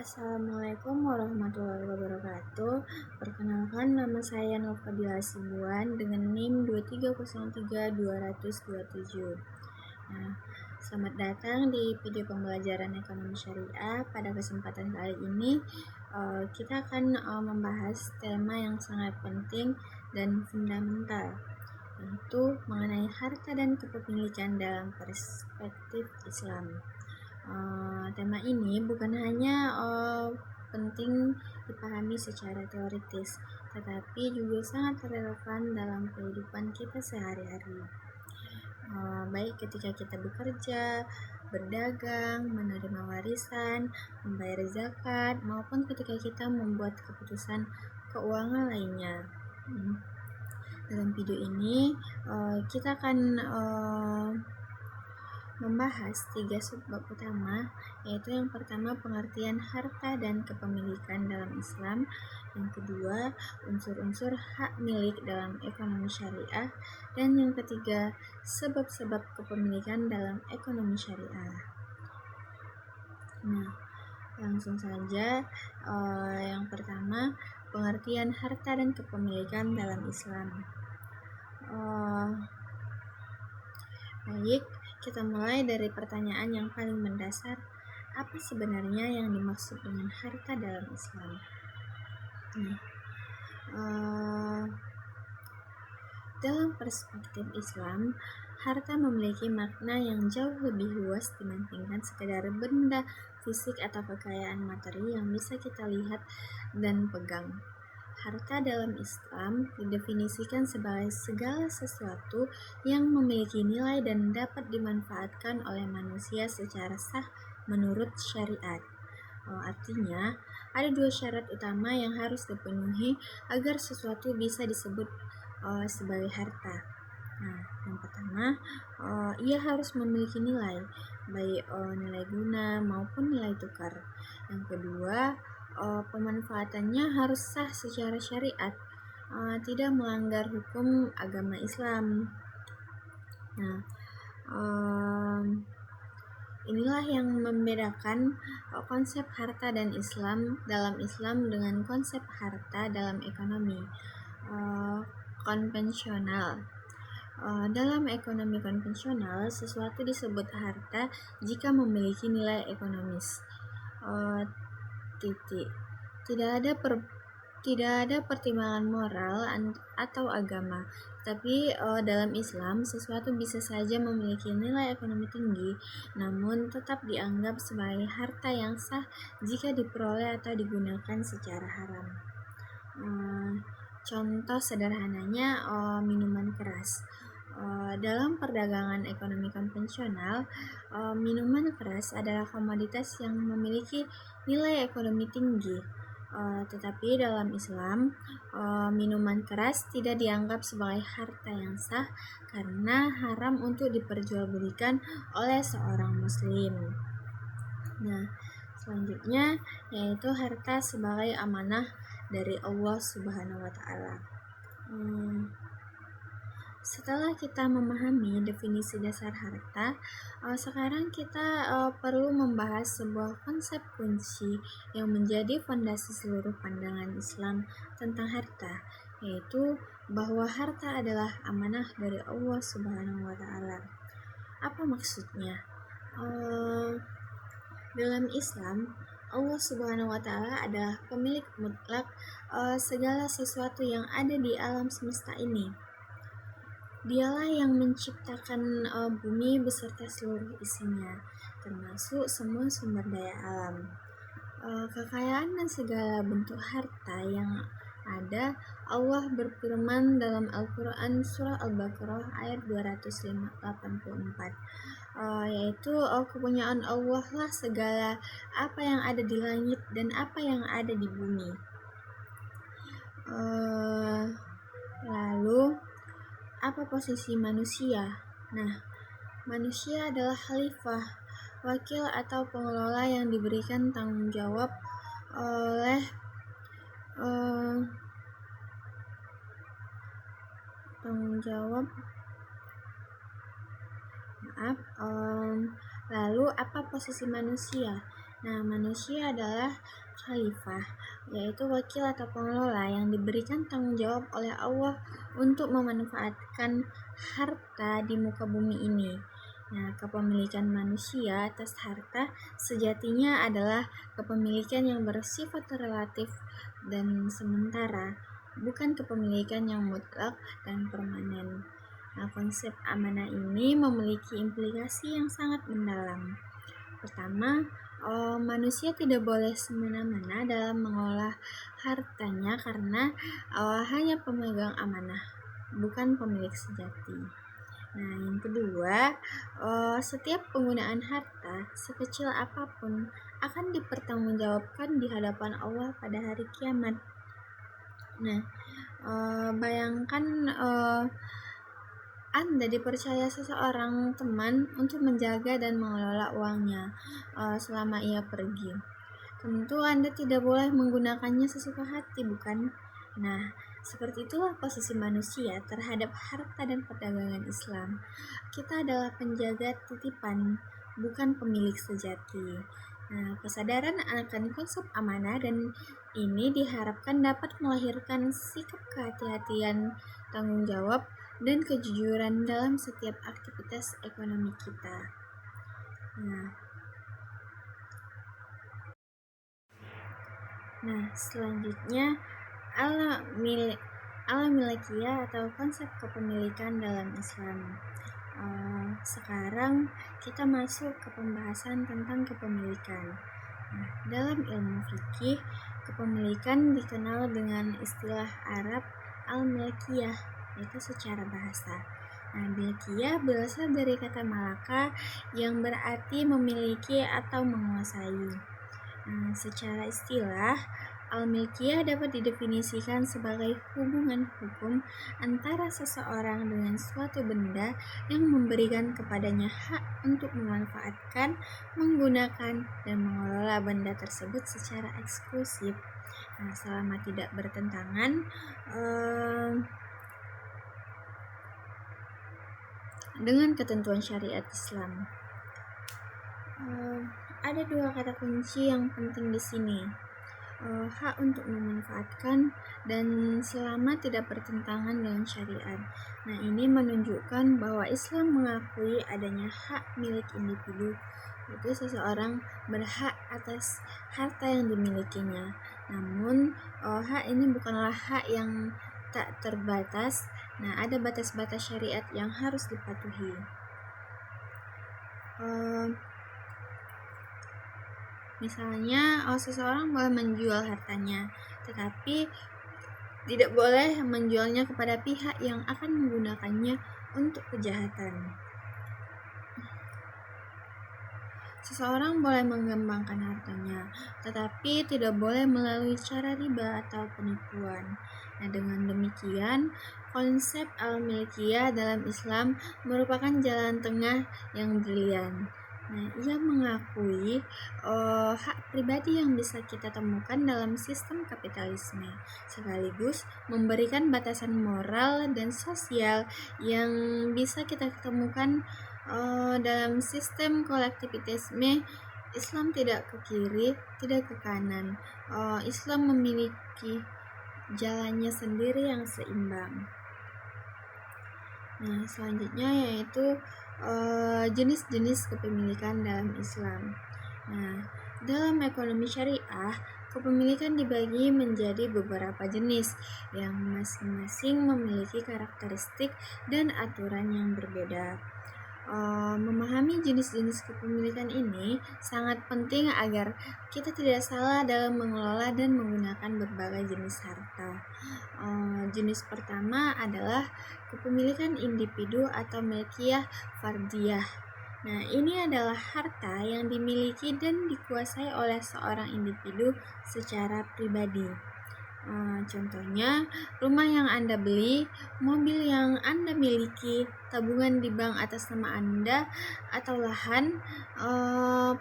Assalamualaikum warahmatullahi wabarakatuh. Perkenalkan, nama saya Novadila Sibuan dengan NIM 2303227. Nah, selamat datang di video pembelajaran ekonomi syariah. Pada kesempatan kali ini kita akan membahas tema yang sangat penting dan fundamental, yaitu mengenai harta dan kepemilikan dalam perspektif Islam. Tema ini bukan hanya penting dipahami secara teoritis, tetapi juga sangat relevan dalam kehidupan kita sehari-hari. Baik ketika kita bekerja, berdagang, menerima warisan, membayar zakat, maupun ketika kita membuat keputusan keuangan lainnya. Dalam video ini kita akan membahas 3 subbab utama, yaitu yang pertama pengertian harta dan kepemilikan dalam Islam, yang kedua unsur-unsur hak milik dalam ekonomi syariah, dan yang ketiga sebab-sebab kepemilikan dalam ekonomi syariah. Nah, langsung saja. Yang pertama, pengertian harta dan kepemilikan dalam Islam. Baik, kita mulai dari pertanyaan yang paling mendasar. Apa sebenarnya yang dimaksud dengan harta dalam Islam? Dalam perspektif Islam, harta memiliki makna yang jauh lebih luas dibandingkan sekedar benda fisik atau kekayaan materi yang bisa kita lihat dan pegang. Harta dalam Islam didefinisikan sebagai segala sesuatu yang memiliki nilai dan dapat dimanfaatkan oleh manusia secara sah menurut syariat. Artinya, ada 2 syarat utama yang harus dipenuhi agar sesuatu bisa disebut sebagai harta. Nah, yang pertama, ia harus memiliki nilai, baik nilai guna maupun nilai tukar. Yang kedua, pemanfaatannya harus sah secara syariat, tidak melanggar hukum agama Islam. Nah, inilah yang membedakan konsep harta dan Islam dalam Islam dengan konsep harta dalam ekonomi konvensional. Dalam ekonomi konvensional, sesuatu disebut harta jika memiliki nilai ekonomis. Tidak ada pertimbangan moral atau agama. Tapi dalam Islam, sesuatu bisa saja memiliki nilai ekonomi tinggi, namun tetap dianggap sebagai harta yang sah jika diperoleh atau digunakan secara haram. Contoh sederhananya minuman keras. Dalam perdagangan ekonomi konvensional, minuman keras adalah komoditas yang memiliki nilai ekonomi tinggi. Tetapi dalam Islam, minuman keras tidak dianggap sebagai harta yang sah karena haram untuk diperjualbelikan oleh seorang muslim. Nah, selanjutnya yaitu harta sebagai amanah dari Allah Subhanahu wa Ta'ala. Setelah kita memahami definisi dasar harta, sekarang kita perlu membahas sebuah konsep kunci yang menjadi fondasi seluruh pandangan Islam tentang harta, yaitu bahwa harta adalah amanah dari Allah Subhanahu wa Ta'ala. Apa maksudnya? Dalam Islam, Allah Subhanahu wa Ta'ala adalah pemilik mutlak segala sesuatu yang ada di alam semesta ini. Dialah yang menciptakan bumi beserta seluruh isinya, termasuk semua sumber daya alam. Kekayaan dan segala bentuk harta yang ada, Allah berfirman dalam Al-Quran surah Al-Baqarah ayat 284, yaitu kepunyaan Allah lah segala apa yang ada di langit dan apa yang ada di bumi. Lalu apa posisi manusia? Nah, manusia adalah khalifah, wakil atau pengelola yang diberikan tanggung jawab lalu apa posisi manusia? Nah, manusia adalah khalifah, yaitu wakil atau pengelola yang diberikan tanggung jawab oleh Allah untuk memanfaatkan harta di muka bumi ini. Nah, kepemilikan manusia atas harta sejatinya adalah kepemilikan yang bersifat relatif dan sementara, bukan kepemilikan yang mutlak dan permanen. Nah, konsep amanah ini memiliki implikasi yang sangat mendalam. Pertama, manusia tidak boleh semena-mena dalam mengolah hartanya karena hanya pemegang amanah, bukan pemilik sejati. Nah, yang kedua, setiap penggunaan harta, sekecil apapun, akan dipertanggungjawabkan di hadapan Allah pada hari kiamat. Nah, bayangkan Anda dipercaya seseorang teman untuk menjaga dan mengelola uangnya selama ia pergi. Tentu Anda tidak boleh menggunakannya sesuka hati, bukan? Nah, seperti itulah posisi manusia terhadap harta dan perdagangan Islam. Kita adalah penjaga titipan, bukan pemilik sejati. Nah, kesadaran akan konsep amanah dan ini diharapkan dapat melahirkan sikap kehati-hatian, tanggung jawab, dan kejujuran dalam setiap aktivitas ekonomi kita. Nah, selanjutnya al-milkiyah atau konsep kepemilikan dalam Islam. Sekarang kita masuk ke pembahasan tentang kepemilikan. Nah, dalam ilmu fikih, kepemilikan dikenal dengan istilah Arab al-milkiyah, yaitu secara bahasa. Nah, milkiyah berasal dari kata malaka yang berarti memiliki atau menguasai. Secara istilah, al-milkiyah dapat didefinisikan sebagai hubungan hukum antara seseorang dengan suatu benda yang memberikan kepadanya hak untuk memanfaatkan, menggunakan, dan mengelola benda tersebut secara eksklusif. Selama tidak bertentangan dengan ketentuan syariat Islam. Ada dua kata kunci yang penting di sini, hak untuk memanfaatkan dan selama tidak bertentangan dengan syariat. Nah, ini menunjukkan bahwa Islam mengakui adanya hak milik individu, yaitu seseorang berhak atas harta yang dimilikinya. Namun, hak ini bukanlah hak yang tak terbatas. Nah, ada batas-batas syariat yang harus dipatuhi. Misalnya, seseorang boleh menjual hartanya, tetapi tidak boleh menjualnya kepada pihak yang akan menggunakannya untuk kejahatan. Seseorang boleh mengembangkan hartanya, tetapi tidak boleh melalui cara riba atau penipuan. Nah, dengan demikian, konsep al-milkiyah dalam Islam merupakan jalan tengah yang brilian. Nah, ia mengakui hak pribadi yang bisa kita temukan dalam sistem kapitalisme, sekaligus memberikan batasan moral dan sosial yang bisa kita temukan dalam sistem kolektivitasme. Islam tidak ke kiri, tidak ke kanan. Islam memiliki jalannya sendiri yang seimbang. Nah, selanjutnya yaitu jenis-jenis kepemilikan dalam Islam. Nah, dalam ekonomi syariah, kepemilikan dibagi menjadi beberapa jenis yang masing-masing memiliki karakteristik dan aturan yang berbeda. Memahami jenis-jenis kepemilikan ini sangat penting agar kita tidak salah dalam mengelola dan menggunakan berbagai jenis harta. Jenis pertama adalah kepemilikan individu atau milkiyah fardiyah. Nah, ini adalah harta yang dimiliki dan dikuasai oleh seorang individu secara pribadi. Contohnya, rumah yang Anda beli, mobil yang Anda miliki, tabungan di bank atas nama Anda, atau lahan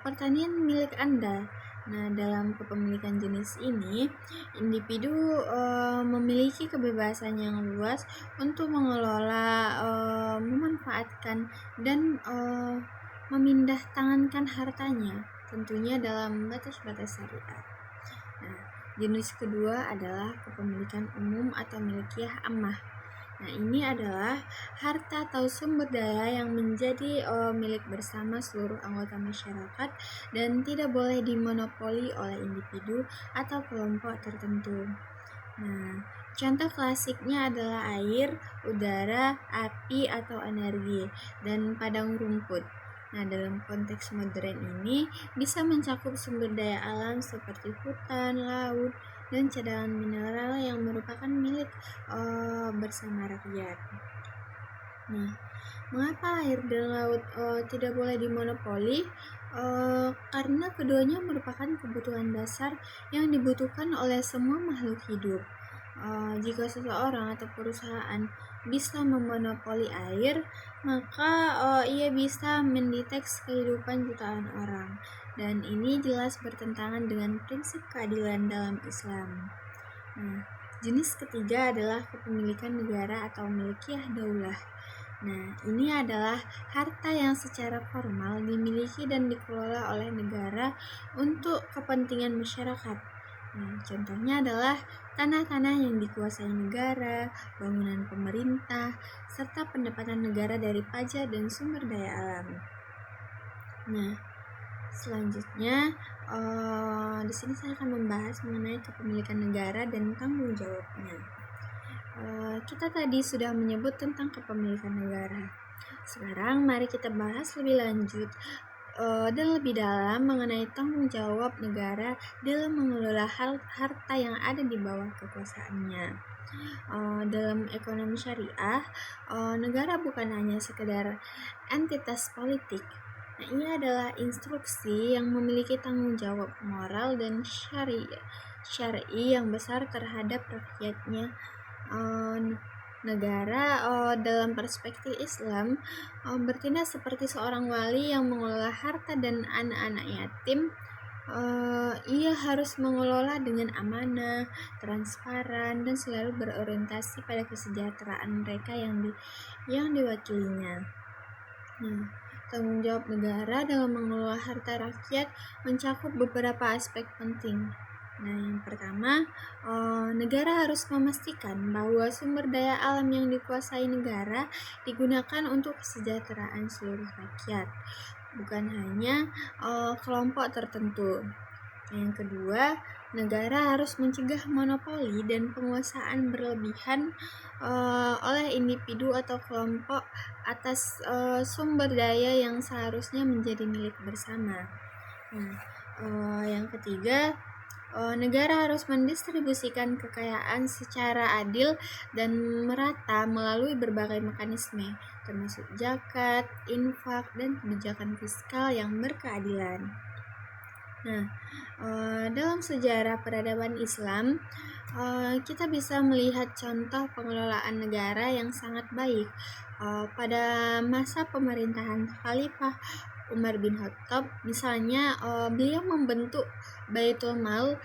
pertanian milik Anda. Nah, dalam kepemilikan jenis ini, individu memiliki kebebasan yang luas untuk mengelola, memanfaatkan, dan memindah tangankan hartanya. tentunya dalam batas-batas syariat. Nah, jenis kedua adalah kepemilikan umum atau milkiyah ammah. Nah, ini adalah harta atau sumber daya yang menjadi milik bersama seluruh anggota masyarakat dan tidak boleh dimonopoli oleh individu atau kelompok tertentu. Nah, contoh klasiknya adalah air, udara, api atau energi, dan padang rumput. Nah, dalam konteks modern ini bisa mencakup sumber daya alam seperti hutan, laut, dan cadangan mineral yang merupakan milik bersama rakyat. Nah, mengapa air dan laut tidak boleh dimonopoli? Karena keduanya merupakan kebutuhan dasar yang dibutuhkan oleh semua makhluk hidup. Jika seseorang atau perusahaan bisa memonopoli air, maka ia bisa mendeteks kehidupan jutaan orang. Dan ini jelas bertentangan dengan prinsip keadilan dalam Islam. Nah, jenis ketiga adalah kepemilikan negara atau milkiyah daulah. Nah, ini adalah harta yang secara formal dimiliki dan dikelola oleh negara untuk kepentingan masyarakat. Nah, contohnya adalah tanah-tanah yang dikuasai negara, bangunan pemerintah, serta pendapatan negara dari pajak dan sumber daya alam. Nah, selanjutnya di sini saya akan membahas mengenai kepemilikan negara dan tanggung jawabnya. Kita tadi sudah menyebut tentang kepemilikan negara. Sekarang mari kita bahas lebih lanjut dan lebih dalam mengenai tanggung jawab negara dalam mengelola harta yang ada di bawah kekuasaannya. Dalam ekonomi syariah, negara bukan hanya sekedar entitas politik. Nah, ini adalah instruksi yang memiliki tanggung jawab moral dan syar'i yang besar terhadap rakyatnya. Negara dalam perspektif Islam bertindak seperti seorang wali yang mengelola harta dan anak-anak yatim. Ia harus mengelola dengan amanah, transparan, dan selalu berorientasi pada kesejahteraan mereka yang diwakilinya. Nah, tanggung jawab negara dalam mengelola harta rakyat mencakup beberapa aspek penting. Nah, yang pertama, negara harus memastikan bahwa sumber daya alam yang dikuasai negara digunakan untuk kesejahteraan seluruh rakyat, bukan hanya kelompok tertentu. Yang kedua, negara harus mencegah monopoli dan penguasaan berlebihan oleh individu atau kelompok atas sumber daya yang seharusnya menjadi milik bersama. Nah, yang ketiga, negara harus mendistribusikan kekayaan secara adil dan merata melalui berbagai mekanisme, termasuk zakat, infak, dan kebijakan fiskal yang berkeadilan. Nah, dalam sejarah peradaban Islam, kita bisa melihat contoh pengelolaan negara yang sangat baik. Pada masa pemerintahan Khalifah Umar bin Khattab, misalnya beliau membentuk Baitul Mal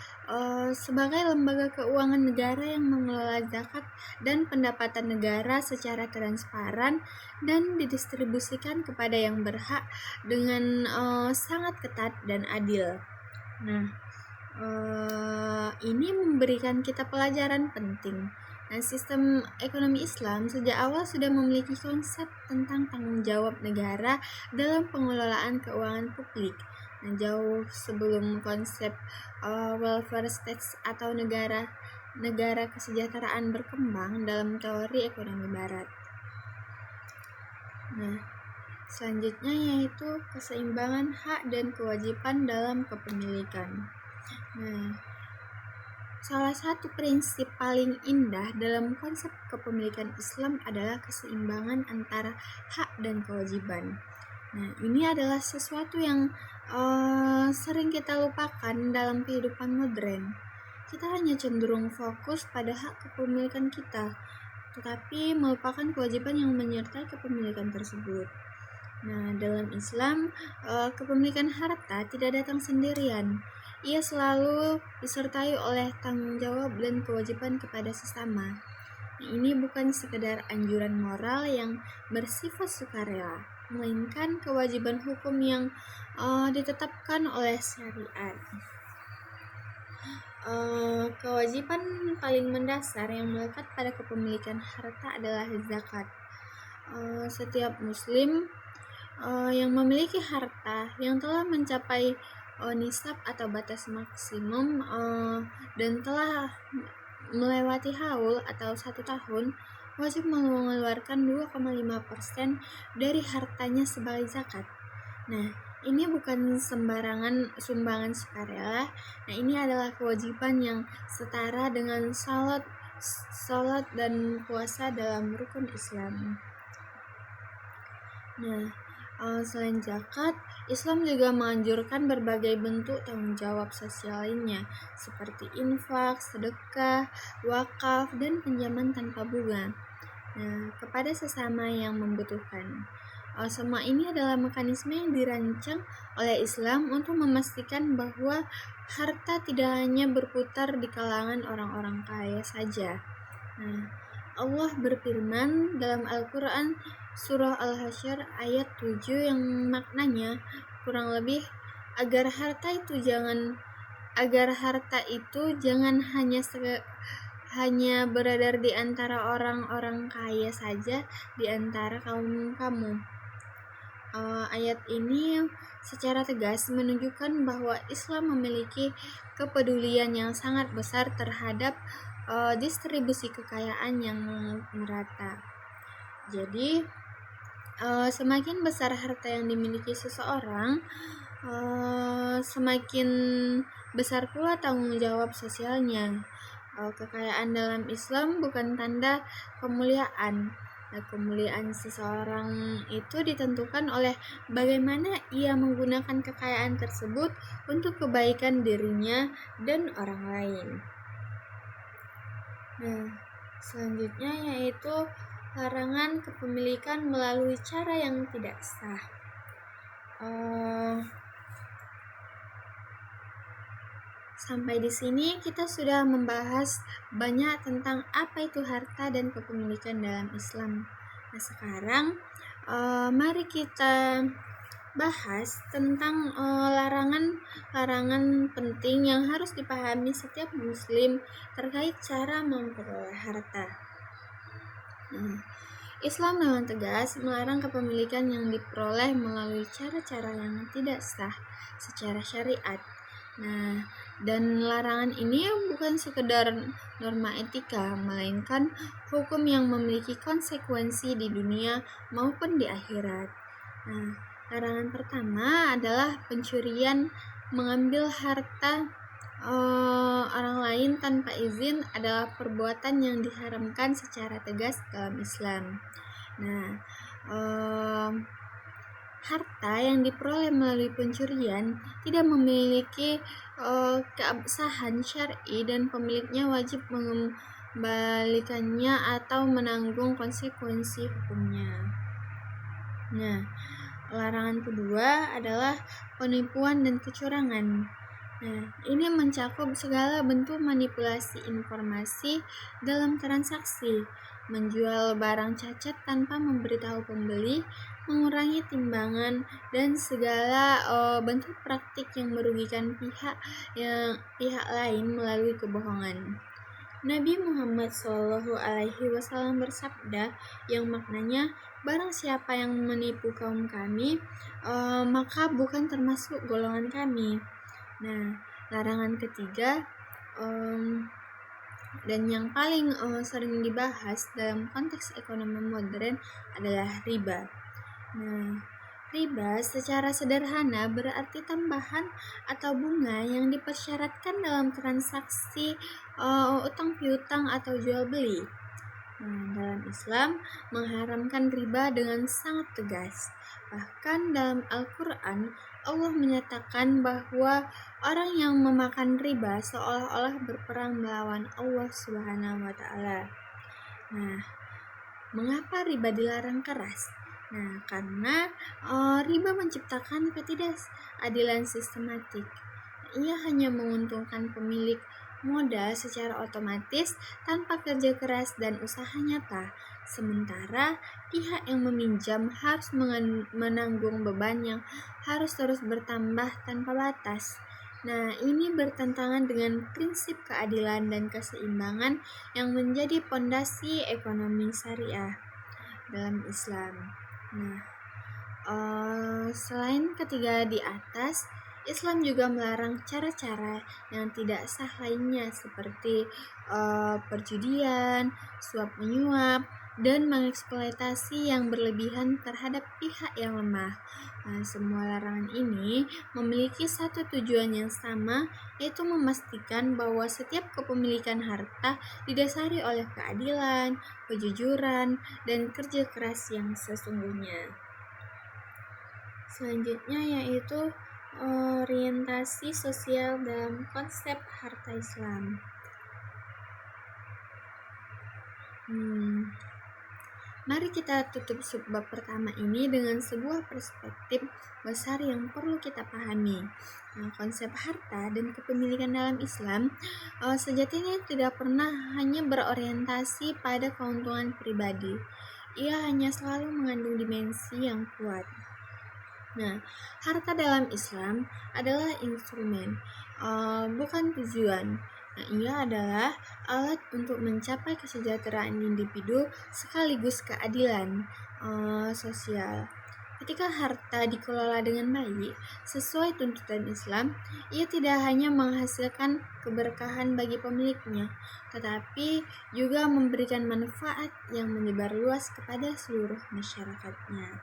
sebagai lembaga keuangan negara yang mengelola zakat dan pendapatan negara secara transparan dan didistribusikan kepada yang berhak dengan sangat ketat dan adil. Nah, ini memberikan kita pelajaran penting. Nah, sistem ekonomi Islam sejak awal sudah memiliki konsep tentang tanggung jawab negara dalam pengelolaan keuangan publik. Nah, jauh sebelum konsep welfare states atau negara kesejahteraan berkembang dalam teori ekonomi barat. Nah, selanjutnya yaitu keseimbangan hak dan kewajiban dalam kepemilikan. Nah, salah satu prinsip paling indah dalam konsep kepemilikan Islam adalah keseimbangan antara hak dan kewajiban. Nah, ini adalah sesuatu yang sering kita lupakan dalam kehidupan modern. Kita hanya cenderung fokus pada hak kepemilikan kita, tetapi melupakan kewajiban yang menyertai kepemilikan tersebut. Nah, dalam Islam, kepemilikan harta tidak datang sendirian. Ia selalu disertai oleh tanggung jawab dan kewajiban kepada sesama. Ini bukan sekedar anjuran moral yang bersifat sukarela, melainkan kewajiban hukum yang ditetapkan oleh syariat. Kewajiban paling mendasar yang melekat pada kepemilikan harta adalah zakat. Setiap muslim yang memiliki harta yang telah mencapai nisab atau batas maksimum dan telah melewati haul atau 1 tahun, wajib mengeluarkan 2,5% dari hartanya sebagai zakat. Nah, ini bukan sembarangan sumbangan sukarela. Nah, ini adalah kewajiban yang setara dengan salat dan puasa dalam rukun Islam. Nah, selain zakat, Islam juga menganjurkan berbagai bentuk tanggung jawab sosial lainnya, seperti infak, sedekah, wakaf, dan pinjaman tanpa bunga. Nah, kepada sesama yang membutuhkan. Semua ini adalah mekanisme yang dirancang oleh Islam untuk memastikan bahwa harta tidak hanya berputar di kalangan orang-orang kaya saja. Nah, Allah berfirman dalam Al-Quran surah Al-Hasyr ayat 7 yang maknanya kurang lebih agar harta itu jangan hanya beredar di antara orang-orang kaya saja di antara kaum kamu. Ayat ini secara tegas menunjukkan bahwa Islam memiliki kepedulian yang sangat besar terhadap distribusi kekayaan yang merata. Jadi, semakin besar harta yang dimiliki seseorang, semakin besar pula tanggung jawab sosialnya. Kekayaan dalam Islam bukan tanda kemuliaan. Kemuliaan seseorang itu ditentukan oleh bagaimana ia menggunakan kekayaan tersebut untuk kebaikan dirinya dan orang lain. Nah, selanjutnya yaitu larangan kepemilikan melalui cara yang tidak sah. Sampai di sini kita sudah membahas banyak tentang apa itu harta dan kepemilikan dalam Islam. Nah, sekarang mari kita bahas tentang larangan penting yang harus dipahami setiap muslim terkait cara memperoleh harta. Islam dengan tegas melarang kepemilikan yang diperoleh melalui cara-cara yang tidak sah secara syariat. Nah, dan larangan ini bukan sekedar norma etika, melainkan hukum yang memiliki konsekuensi di dunia maupun di akhirat. Nah, larangan pertama adalah pencurian. Mengambil harta orang lain tanpa izin adalah perbuatan yang diharamkan secara tegas dalam Islam. Nah, harta yang diperoleh melalui pencurian tidak memiliki keabsahan syar'i dan pemiliknya wajib mengembalikannya atau menanggung konsekuensi hukumnya. Nah, larangan kedua adalah penipuan dan kecurangan. Nah, ini mencakup segala bentuk manipulasi informasi dalam transaksi, menjual barang cacat tanpa memberitahu pembeli, mengurangi timbangan, dan segala bentuk praktik yang merugikan pihak lain melalui kebohongan. Nabi Muhammad SAW bersabda yang maknanya, barang siapa yang menipu kaum kami, maka bukan termasuk golongan kami. Nah, larangan ketiga dan yang paling sering dibahas dalam konteks ekonomi modern adalah riba. Nah, riba secara sederhana berarti tambahan atau bunga yang dipersyaratkan dalam transaksi utang piutang atau jual beli. Nah, dalam Islam mengharamkan riba dengan sangat tegas. Bahkan dalam Al-Quran Allah menyatakan bahwa orang yang memakan riba seolah-olah berperang melawan Allah Subhanahu wa Ta'ala. Nah, mengapa riba dilarang keras? Nah, karena riba menciptakan ketidakadilan sistematik. Ia hanya menguntungkan pemilik modal secara otomatis tanpa kerja keras dan usaha nyata. Sementara pihak yang meminjam harus menanggung beban yang harus terus bertambah tanpa batas. Nah, ini bertentangan dengan prinsip keadilan dan keseimbangan yang menjadi pondasi ekonomi syariah dalam Islam. Nah, selain ketiga di atas, Islam juga melarang cara-cara yang tidak sah lainnya seperti perjudian, suap menyuap, dan mengeksploitasi yang berlebihan terhadap pihak yang lemah. Nah, semua larangan ini memiliki satu tujuan yang sama, yaitu memastikan bahwa setiap kepemilikan harta didasari oleh keadilan, kejujuran, dan kerja keras yang sesungguhnya. Selanjutnya yaitu orientasi sosial dalam konsep harta Islam. Mari kita tutup subbab pertama ini dengan sebuah perspektif besar yang perlu kita pahami. Nah, konsep harta dan kepemilikan dalam Islam sejatinya tidak pernah hanya berorientasi pada keuntungan pribadi. Ia hanya selalu mengandung dimensi yang kuat. Nah, harta dalam Islam adalah instrumen, bukan tujuan. Nah, ia adalah alat untuk mencapai kesejahteraan individu sekaligus keadilan sosial. Ketika harta dikelola dengan baik, sesuai tuntutan Islam, ia tidak hanya menghasilkan keberkahan bagi pemiliknya, tetapi juga memberikan manfaat yang menyebar luas kepada seluruh masyarakatnya.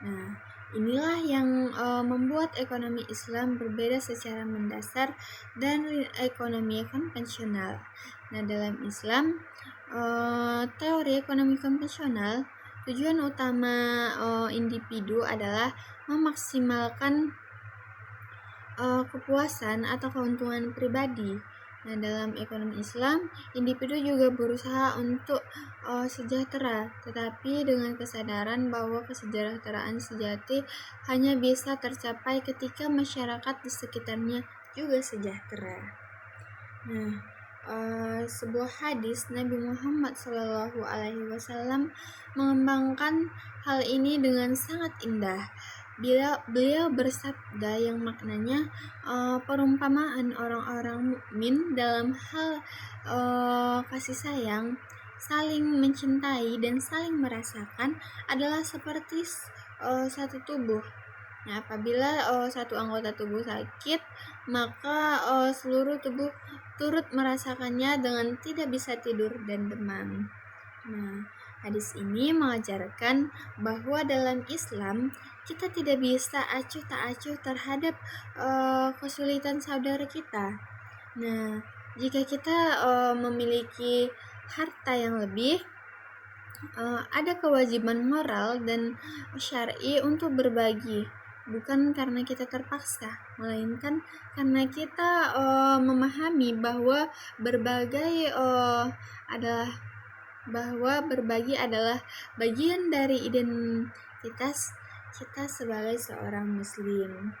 Nah, inilah yang membuat ekonomi Islam berbeda secara mendasar dari ekonomi konvensional. Nah, dalam Islam, teori ekonomi konvensional, tujuan utama individu adalah memaksimalkan kepuasan atau keuntungan pribadi. Nah, dalam ekonomi Islam, individu juga berusaha untuk sejahtera, tetapi dengan kesadaran bahwa kesejahteraan sejati hanya bisa tercapai ketika masyarakat di sekitarnya juga sejahtera. Nah, sebuah hadis Nabi Muhammad SAW mengembangkan hal ini dengan sangat indah. Beliau bersabda yang maknanya perumpamaan orang-orang mukmin dalam hal kasih sayang, saling mencintai dan saling merasakan adalah seperti satu tubuh. Nah, apabila satu anggota tubuh sakit, maka seluruh tubuh turut merasakannya dengan tidak bisa tidur dan demam. Nah, hadis ini mengajarkan bahwa dalam Islam kita tidak bisa acuh tak acuh terhadap kesulitan saudara kita. Nah, jika kita memiliki harta yang lebih, ada kewajiban moral dan syar'i untuk berbagi, bukan karena kita terpaksa, melainkan karena kita memahami bahwa berbagi adalah bagian dari identitas kita sebagai seorang muslim.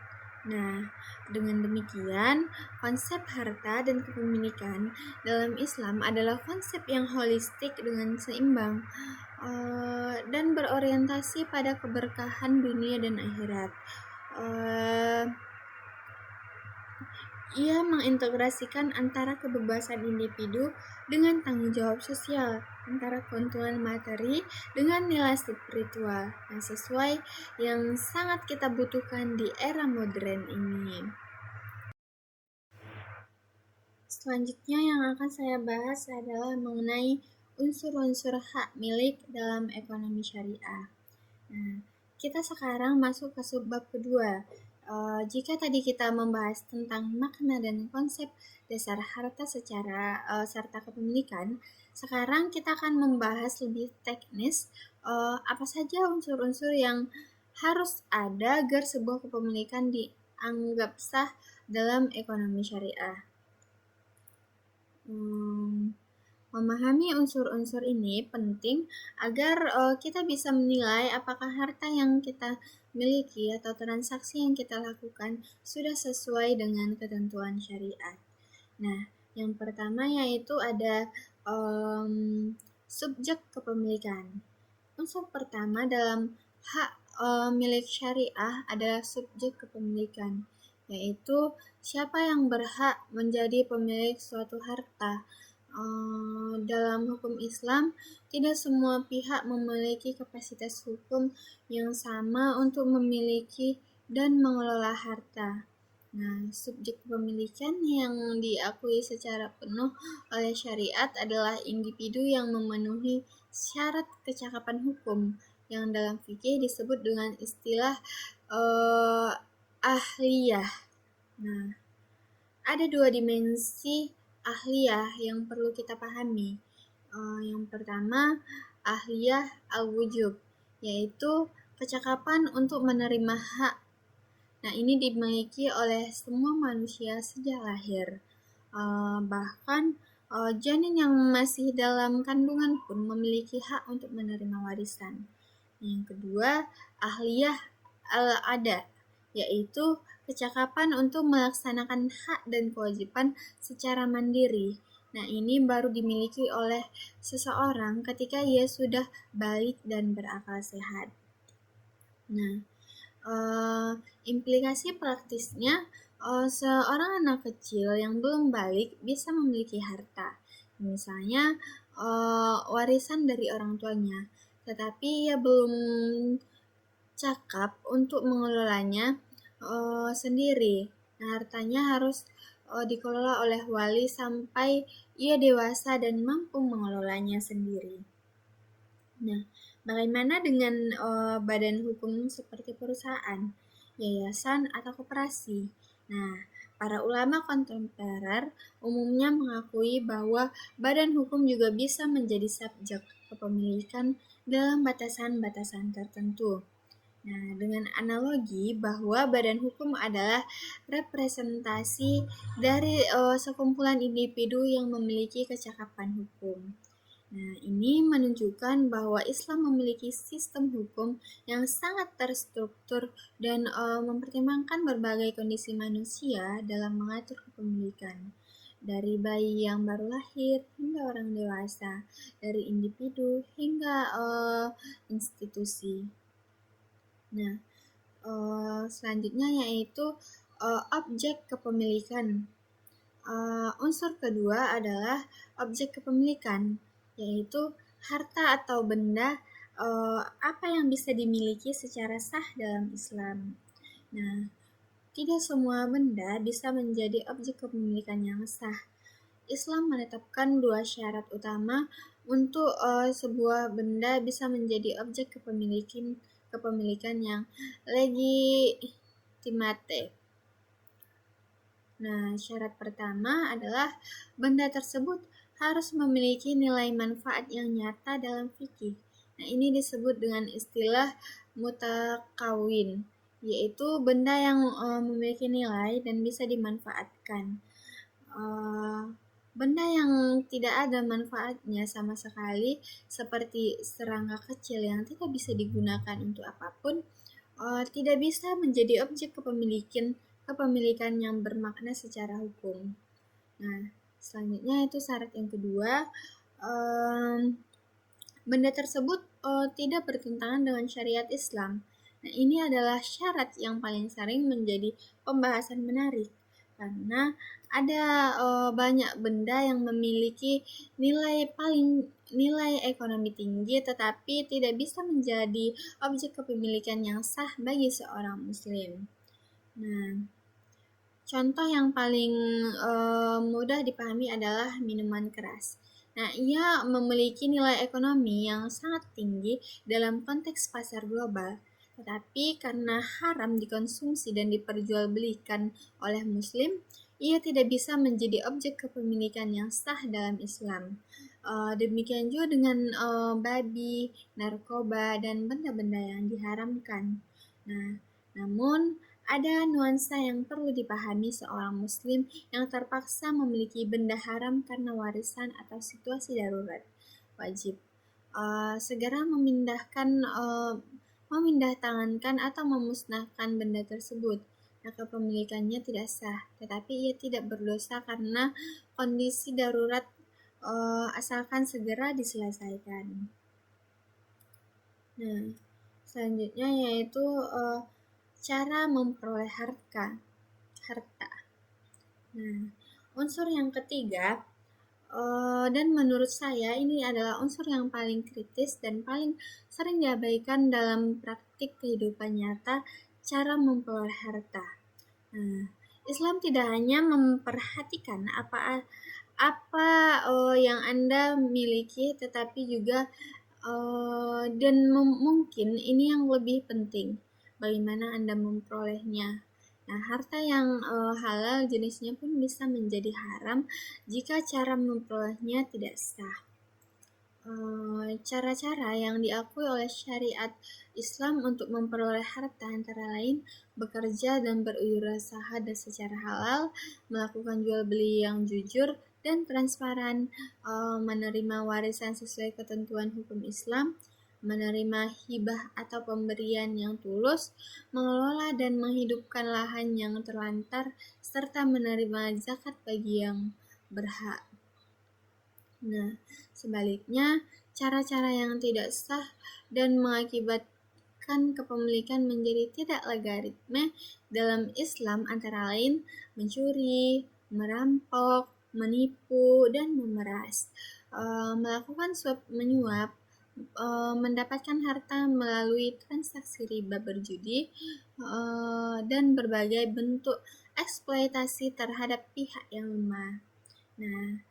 Nah, dengan demikian, konsep harta dan kepemilikan dalam Islam adalah konsep yang holistik dengan seimbang dan berorientasi pada keberkahan dunia dan akhirat. Ia mengintegrasikan antara kebebasan individu dengan tanggung jawab sosial, antara keuntungan materi dengan nilai spiritual, yang sesuai yang sangat kita butuhkan di era modern ini. Selanjutnya yang akan saya bahas adalah mengenai unsur-unsur hak milik dalam ekonomi syariah. Nah, kita sekarang masuk ke subbab kedua. Jika tadi kita membahas tentang makna dan konsep dasar harta serta kepemilikan, sekarang kita akan membahas lebih teknis apa saja unsur-unsur yang harus ada agar sebuah kepemilikan dianggap sah dalam ekonomi syariah. Memahami unsur-unsur ini penting agar kita bisa menilai apakah harta yang kita miliki atau transaksi yang kita lakukan sudah sesuai dengan ketentuan syariat. Nah, Yang pertama yaitu ada subjek kepemilikan. Unsur pertama dalam hak milik syariah adalah subjek kepemilikan, yaitu siapa yang berhak menjadi pemilik suatu harta. Dalam hukum Islam, tidak semua pihak memiliki kapasitas hukum yang sama untuk memiliki dan mengelola harta. Nah, subjek kepemilikan yang diakui secara penuh oleh syariat adalah individu yang memenuhi syarat kecakapan hukum yang dalam fikih disebut dengan istilah ahliyah. Nah, ada dua dimensi ahliyah yang perlu kita pahami. Yang pertama, ahliyah al-wujub, yaitu kecakapan untuk menerima hak. Nah, ini dimiliki oleh semua manusia sejak lahir. Bahkan janin yang masih dalam kandungan pun memiliki hak untuk menerima warisan. Yang kedua, ahliyah al-ada, yaitu kecakapan untuk melaksanakan hak dan kewajiban secara mandiri. Nah, ini baru dimiliki oleh seseorang ketika ia sudah balik dan berakal sehat. Nah, implikasi praktisnya, seorang anak kecil yang belum balik bisa memiliki harta, misalnya warisan dari orang tuanya, tetapi ia belum cakap untuk mengelolanya sendiri. Nah, hartanya harus dikelola oleh wali sampai ia dewasa dan mampu mengelolanya sendiri. Nah, bagaimana dengan badan hukum seperti perusahaan, yayasan, atau koperasi? Nah, para ulama kontemporer umumnya mengakui bahwa badan hukum juga bisa menjadi subjek kepemilikan dalam batasan-batasan tertentu. Nah, dengan analogi bahwa badan hukum adalah representasi dari sekumpulan individu yang memiliki kecakapan hukum. Nah, ini menunjukkan bahwa Islam memiliki sistem hukum yang sangat terstruktur dan mempertimbangkan berbagai kondisi manusia dalam mengatur kepemilikan. Dari bayi yang baru lahir hingga orang dewasa, dari individu hingga institusi. Nah, selanjutnya yaitu objek kepemilikan. Unsur kedua adalah objek kepemilikan, yaitu harta atau benda apa yang bisa dimiliki secara sah dalam Islam. Nah, tidak semua benda bisa menjadi objek kepemilikan yang sah. Islam menetapkan dua syarat utama untuk sebuah benda bisa menjadi objek kepemilikan yang legitimate. Nah, syarat pertama adalah benda tersebut harus memiliki nilai manfaat yang nyata dalam fikih. Nah, ini disebut dengan istilah mutakawin, yaitu benda yang memiliki nilai dan bisa dimanfaatkan. Benda yang tidak ada manfaatnya sama sekali, seperti serangga kecil yang tidak bisa digunakan untuk apapun, tidak bisa menjadi objek kepemilikan yang bermakna secara hukum. Nah, selanjutnya itu syarat yang kedua, benda tersebut tidak bertentangan dengan syariat Islam. Nah, ini adalah syarat yang paling sering menjadi pembahasan menarik, karena ada banyak benda yang memiliki nilai ekonomi tinggi tetapi tidak bisa menjadi objek kepemilikan yang sah bagi seorang muslim. Nah, contoh yang paling mudah dipahami adalah minuman keras. Nah, ia memiliki nilai ekonomi yang sangat tinggi dalam konteks pasar global, tetapi karena haram dikonsumsi dan diperjualbelikan oleh muslim, ia tidak bisa menjadi objek kepemilikan yang sah dalam Islam. Demikian juga dengan babi, narkoba, dan benda-benda yang diharamkan. Nah, namun ada nuansa yang perlu dipahami seorang muslim yang terpaksa memiliki benda haram karena warisan atau situasi darurat. Wajib segera memindahtangankan atau memusnahkan benda tersebut. Nah, kepemilikannya tidak sah, tetapi ia tidak berdosa karena kondisi darurat asalkan segera diselesaikan. Nah, selanjutnya yaitu cara memperoleh harta. Nah, unsur yang ketiga dan menurut saya ini adalah unsur yang paling kritis dan paling sering diabaikan dalam praktik kehidupan nyata, cara memperoleh harta. Nah, Islam tidak hanya memperhatikan apa yang Anda miliki, tetapi juga dan mungkin ini yang lebih penting, bagaimana Anda memperolehnya. Nah, harta yang halal jenisnya pun bisa menjadi haram jika cara memperolehnya tidak sah. Cara-cara yang diakui oleh syariat Islam untuk memperoleh harta antara lain bekerja dan berwirausaha secara halal, melakukan jual beli yang jujur dan transparan, menerima warisan sesuai ketentuan hukum Islam, menerima hibah atau pemberian yang tulus, mengelola dan menghidupkan lahan yang terlantar, serta menerima zakat bagi yang berhak. Nah, sebaliknya, cara-cara yang tidak sah dan mengakibatkan kepemilikan menjadi tidak legitim dalam Islam antara lain mencuri, merampok, menipu, dan memeras, melakukan suap menyuap, mendapatkan harta melalui transaksi riba berjudi, dan berbagai bentuk eksploitasi terhadap pihak yang lemah. Nah,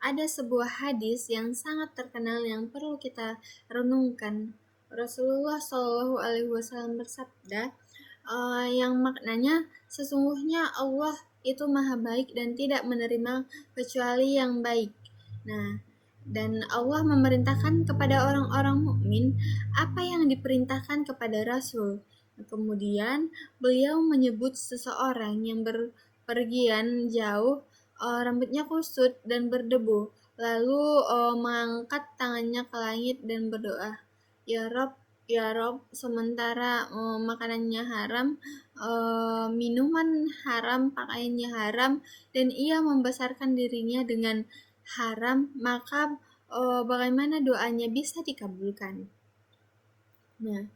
ada sebuah hadis yang sangat terkenal yang perlu kita renungkan. Rasulullah Shallallahu Alaihi Wasallam bersabda, yang maknanya sesungguhnya Allah itu maha baik dan tidak menerima kecuali yang baik. Nah, dan Allah memerintahkan kepada orang-orang mukmin apa yang diperintahkan kepada Rasul. Kemudian beliau menyebut seseorang yang berpergian jauh, rambutnya kusut dan berdebu, lalu mengangkat tangannya ke langit dan berdoa, ya Rob, ya Rob, sementara makanannya haram, minuman haram, pakaiannya haram, dan ia membesarkan dirinya dengan haram, maka bagaimana doanya bisa dikabulkan? Nah,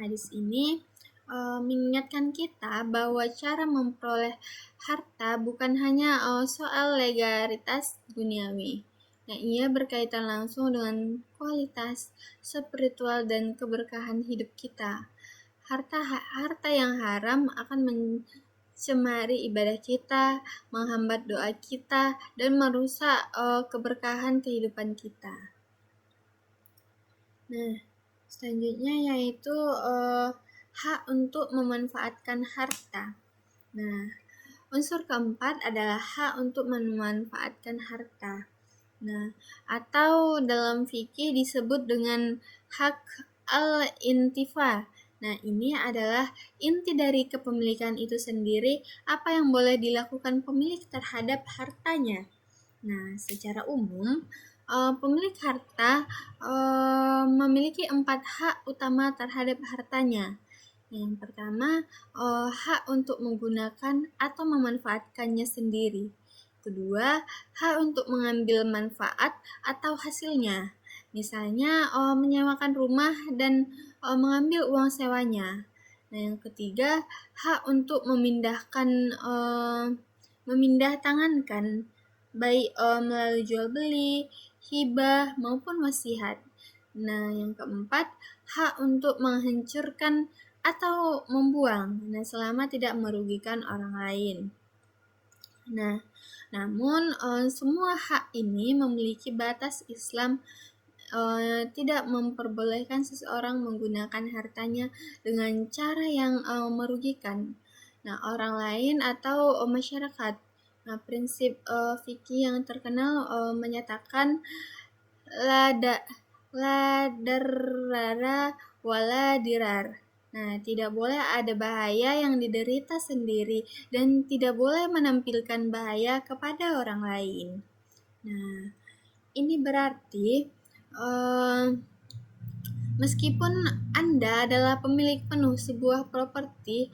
hadis ini mengingatkan kita bahwa cara memperoleh harta bukan hanya soal legalitas duniawi. Nah, ia berkaitan langsung dengan kualitas spiritual dan keberkahan hidup kita. Harta yang haram akan mencemari ibadah kita, menghambat doa kita, dan merusak keberkahan kehidupan kita. Nah, selanjutnya yaitu hak untuk memanfaatkan harta. Nah, unsur keempat adalah hak untuk memanfaatkan harta. Nah, atau dalam fikih disebut dengan hak al-intifa. Nah, ini adalah inti dari kepemilikan itu sendiri, apa yang boleh dilakukan pemilik terhadap hartanya. Nah, secara umum, pemilik harta memiliki 4 hak utama terhadap hartanya. Yang pertama, hak untuk menggunakan atau memanfaatkannya sendiri. Kedua, hak untuk mengambil manfaat atau hasilnya. Misalnya, menyewakan rumah dan mengambil uang sewanya. Nah, yang ketiga, hak untuk memindahtangankan baik melalui jual beli, hibah maupun wasiat. Nah, yang keempat, hak untuk menghancurkan atau membuang, nah selama tidak merugikan orang lain. Nah, namun semua hak ini memiliki batas. Islam tidak memperbolehkan seseorang menggunakan hartanya dengan cara yang merugikan orang lain atau masyarakat. Nah, prinsip fikih yang terkenal menyatakan la darara wala dirar. Nah, tidak boleh ada bahaya yang diderita sendiri dan tidak boleh menampilkan bahaya kepada orang lain. Nah, ini berarti meskipun Anda adalah pemilik penuh sebuah properti,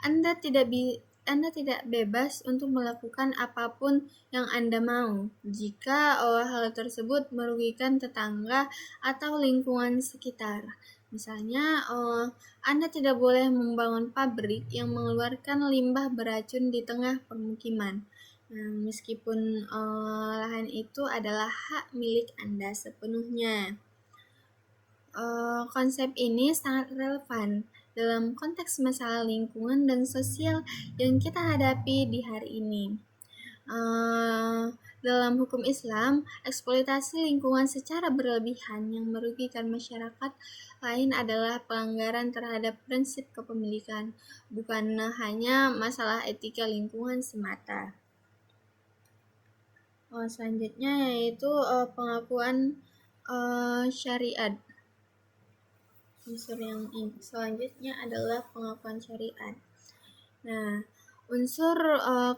Anda tidak bebas untuk melakukan apapun yang Anda mau jika hal tersebut merugikan tetangga atau lingkungan sekitar. Misalnya, Anda tidak boleh membangun pabrik yang mengeluarkan limbah beracun di tengah permukiman. Nah, meskipun lahan itu adalah hak milik Anda sepenuhnya. Konsep ini sangat relevan dalam konteks masalah lingkungan dan sosial yang kita hadapi di hari ini. Dalam hukum Islam, eksploitasi lingkungan secara berlebihan yang merugikan masyarakat lain adalah pelanggaran terhadap prinsip kepemilikan, bukan hanya masalah etika lingkungan semata. Selanjutnya yaitu pengakuan syariat. Unsur yang selanjutnya adalah pengakuan syariat. Nah, unsur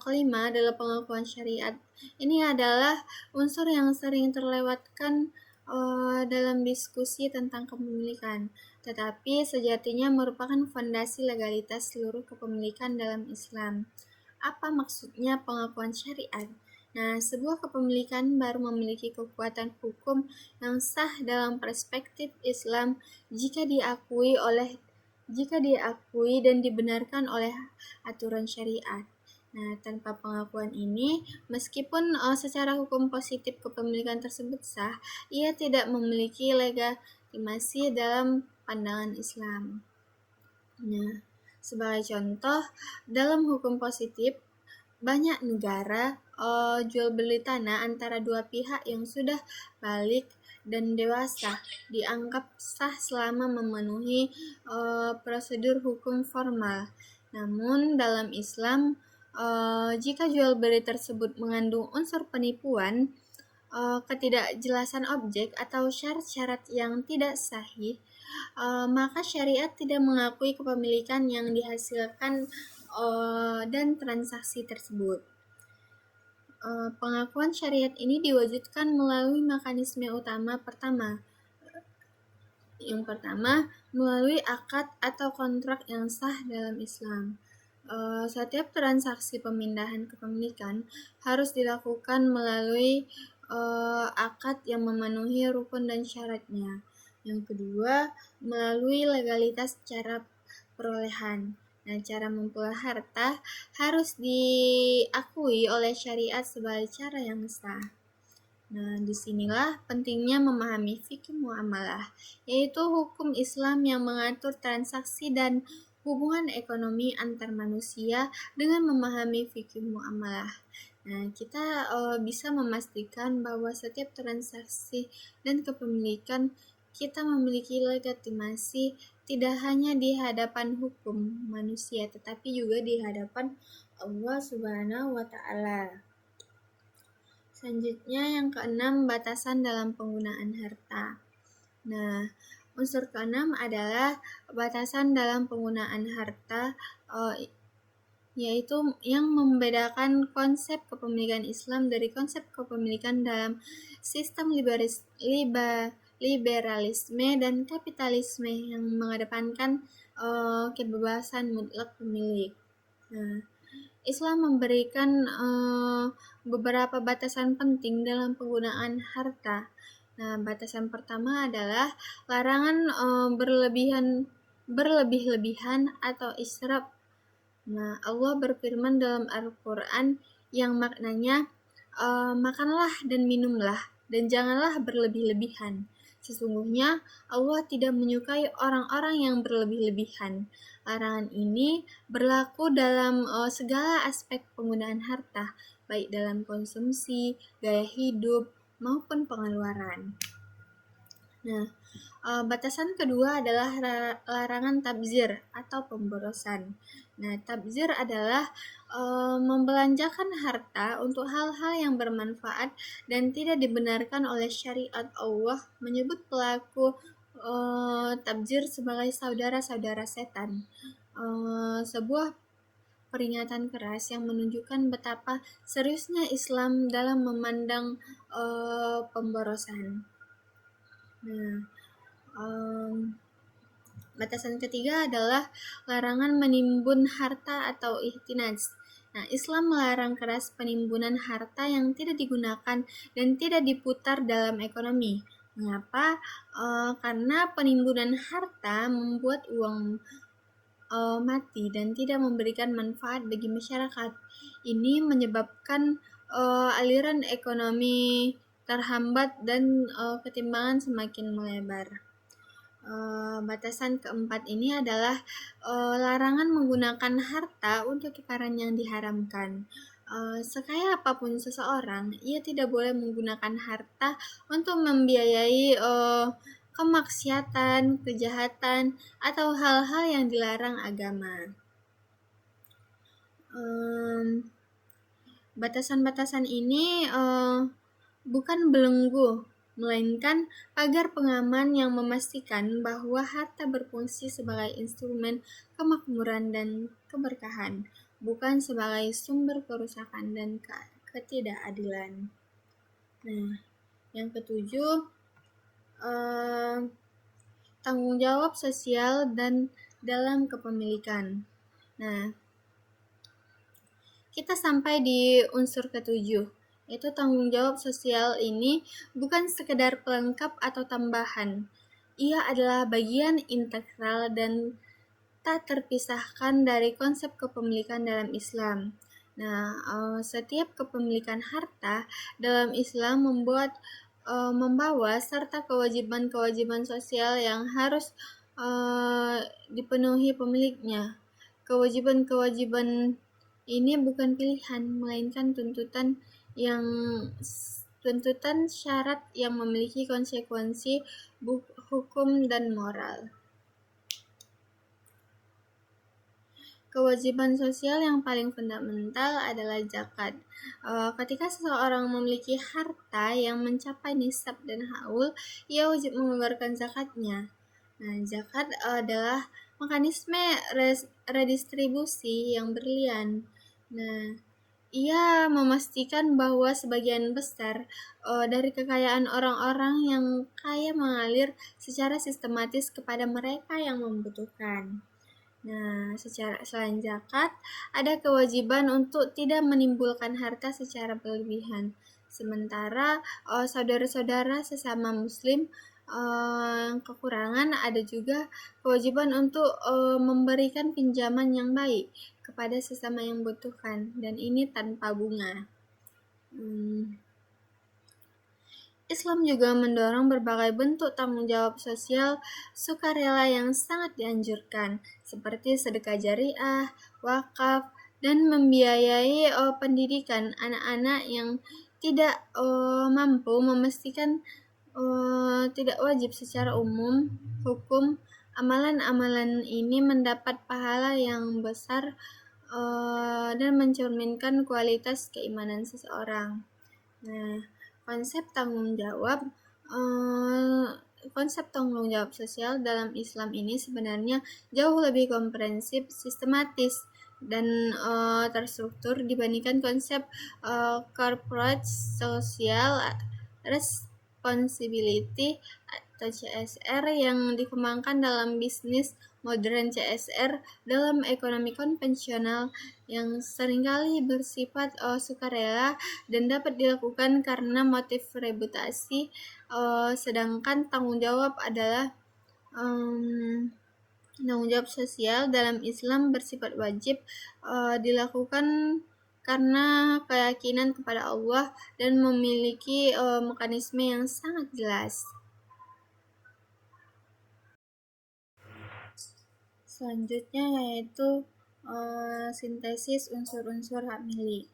kelima adalah pengakuan syariat. Ini adalah unsur yang sering terlewatkan dalam diskusi tentang kepemilikan, tetapi sejatinya merupakan fondasi legalitas seluruh kepemilikan dalam Islam. Apa maksudnya pengakuan syariat? Nah, sebuah kepemilikan baru memiliki kekuatan hukum yang sah dalam perspektif Islam jika diakui dan dibenarkan oleh aturan syariat. Nah, tanpa pengakuan ini, meskipun secara hukum positif kepemilikan tersebut sah, ia tidak memiliki legitimasi dalam pandangan Islam. Nah, sebagai contoh, dalam hukum positif, banyak negara jual beli tanah antara dua pihak yang sudah balik dan dewasa dianggap sah selama memenuhi prosedur hukum formal. Namun dalam Islam, jika jual beli tersebut mengandung unsur penipuan, ketidakjelasan objek atau syarat-syarat yang tidak sahih, maka syariat tidak mengakui kepemilikan yang dihasilkan dan transaksi tersebut. Pengakuan syariat ini diwujudkan melalui mekanisme utama pertama. Yang pertama, melalui akad atau kontrak yang sah dalam Islam. Setiap transaksi pemindahan kepemilikan harus dilakukan melalui akad yang memenuhi rukun dan syaratnya. Yang kedua, melalui legalitas cara perolehan. Nah, cara memperoleh harta harus diakui oleh syariat sebagai cara yang sah. Nah, disinilah pentingnya memahami fikih muamalah, yaitu hukum Islam yang mengatur transaksi dan hubungan ekonomi antar manusia dengan memahami fikih muamalah. Nah, kita bisa memastikan bahwa setiap transaksi dan kepemilikan kita memiliki legitimasi tidak hanya di hadapan hukum manusia, tetapi juga di hadapan Allah Subhanahu wa Ta'ala. Selanjutnya yang keenam, batasan dalam penggunaan harta. Nah, unsur keenam adalah batasan dalam penggunaan harta, yaitu yang membedakan konsep kepemilikan Islam dari konsep kepemilikan dalam sistem liberalisme dan kapitalisme yang mengedepankan kebebasan mutlak pemilik. Nah, Islam memberikan beberapa batasan penting dalam penggunaan harta. Nah, batasan pertama adalah larangan berlebih-lebihan atau israf. Nah, Allah berfirman dalam Al-Quran yang maknanya, makanlah dan minumlah, dan janganlah berlebih-lebihan. Sesungguhnya Allah tidak menyukai orang-orang yang berlebih-lebihan. Larangan ini berlaku dalam segala aspek penggunaan harta, baik dalam konsumsi, gaya hidup, maupun pengeluaran. Nah, batasan kedua adalah larangan tabzir atau pemborosan. Nah, tabzir adalah membelanjakan harta untuk hal-hal yang bermanfaat dan tidak dibenarkan oleh syariat. Allah menyebut pelaku tabzir sebagai saudara-saudara setan. Sebuah peringatan keras yang menunjukkan betapa seriusnya Islam dalam memandang pemborosan. Nah, Batasan ketiga adalah larangan menimbun harta atau ihtinaj. Nah, Islam melarang keras penimbunan harta yang tidak digunakan dan tidak diputar dalam ekonomi. Mengapa? Karena penimbunan harta membuat uang mati dan tidak memberikan manfaat bagi masyarakat. Ini menyebabkan aliran ekonomi terhambat dan ketimpangan semakin melebar. Batasan keempat ini adalah larangan menggunakan harta untuk tukaran yang diharamkan. Sekaya apapun seseorang, ia tidak boleh menggunakan harta untuk membiayai kemaksiatan, kejahatan, atau hal-hal yang dilarang agama. Batasan-batasan ini bukan belenggu, melainkan pagar pengaman yang memastikan bahwa harta berfungsi sebagai instrumen kemakmuran dan keberkahan, bukan sebagai sumber kerusakan dan ketidakadilan. Nah, yang ketujuh, tanggung jawab sosial dan dalam kepemilikan. Nah, kita sampai di unsur ketujuh, yaitu tanggung jawab sosial ini bukan sekedar pelengkap atau tambahan. Ia adalah bagian integral dan tak terpisahkan dari konsep kepemilikan dalam Islam. Nah, setiap kepemilikan harta dalam Islam membawa serta kewajiban-kewajiban sosial yang harus dipenuhi pemiliknya. Kewajiban-kewajiban ini bukan pilihan, melainkan tuntutan syarat yang memiliki konsekuensi hukum dan moral. Kewajiban sosial yang paling fundamental adalah zakat. Ketika seseorang memiliki harta yang mencapai nisab dan haul, ia wajib mengeluarkan zakatnya. Nah, zakat adalah mekanisme redistribusi yang berlian. Nah, ia memastikan bahwa sebagian besar dari kekayaan orang-orang yang kaya mengalir secara sistematis kepada mereka yang membutuhkan. Nah, selain zakat, ada kewajiban untuk tidak menimbulkan harta secara berlebihan. Sementara saudara-saudara sesama muslim kekurangan, ada juga kewajiban untuk memberikan pinjaman yang baik kepada sesama yang membutuhkan, dan ini tanpa bunga. Islam juga mendorong berbagai bentuk tanggung jawab sosial sukarela yang sangat dianjurkan, seperti sedekah jariah, wakaf, dan membiayai pendidikan anak-anak yang tidak mampu. Memastikan tidak wajib secara umum. Hukum amalan-amalan ini mendapat pahala yang besar dan mencerminkan kualitas keimanan seseorang. Nah, konsep tanggung jawab sosial dalam Islam ini sebenarnya jauh lebih komprehensif, sistematis, dan terstruktur dibandingkan konsep corporate social responsibility atau CSR yang dikembangkan dalam bisnis modern. CSR dalam ekonomi konvensional yang seringkali bersifat sukarela dan dapat dilakukan karena motif reputasi, sedangkan tanggung jawab sosial dalam Islam bersifat wajib dilakukan karena keyakinan kepada Allah dan memiliki mekanisme yang sangat jelas. Selanjutnya yaitu sintesis unsur-unsur hak milik.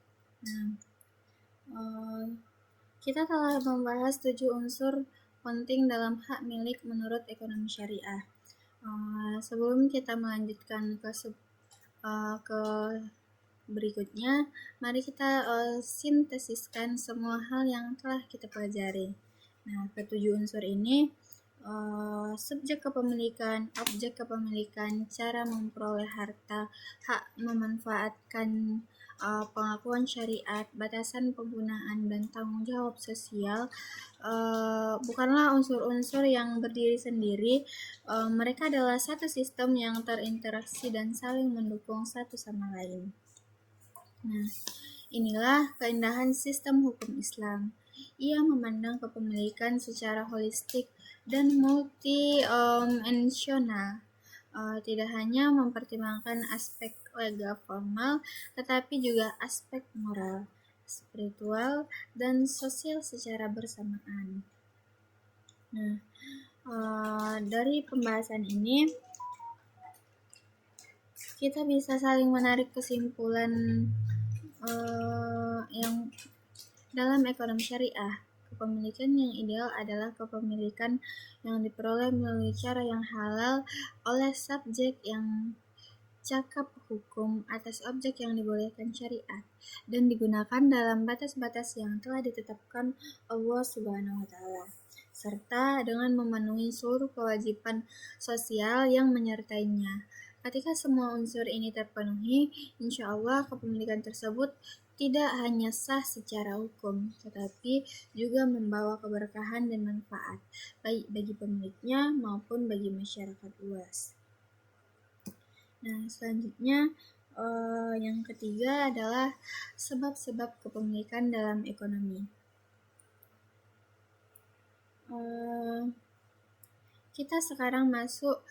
Kita telah membahas 7 unsur penting dalam hak milik menurut ekonomi syariah. Sebelum kita melanjutkan ke berikutnya, mari kita sintesiskan semua hal yang telah kita pelajari. Nah, ketujuh unsur ini subjek kepemilikan, objek kepemilikan, cara memperoleh harta, hak memanfaatkan pengakuan syariat, batasan penggunaan, dan tanggung jawab sosial bukanlah unsur-unsur yang berdiri sendiri. Mereka adalah satu sistem yang terinteraksi dan saling mendukung satu sama lain. Nah, inilah keindahan sistem hukum Islam. Ia memandang kepemilikan secara holistik dan multi-dimensional. Tidak hanya mempertimbangkan aspek legal formal, tetapi juga aspek moral, spiritual, dan sosial secara bersamaan. Nah, dari pembahasan ini kita bisa saling menarik kesimpulan yang dalam ekonomi syariah, kepemilikan yang ideal adalah kepemilikan yang diperoleh melalui cara yang halal oleh subjek yang cakap hukum atas objek yang dibolehkan syariat dan digunakan dalam batas-batas yang telah ditetapkan Allah Subhanahu wa taala, serta dengan memenuhi seluruh kewajiban sosial yang menyertainya. Ketika semua unsur ini terpenuhi, insya Allah kepemilikan tersebut tidak hanya sah secara hukum, tetapi juga membawa keberkahan dan manfaat, baik bagi pemiliknya maupun bagi masyarakat luas. Nah, selanjutnya yang ketiga adalah sebab-sebab kepemilikan dalam ekonomi. Kita sekarang masuk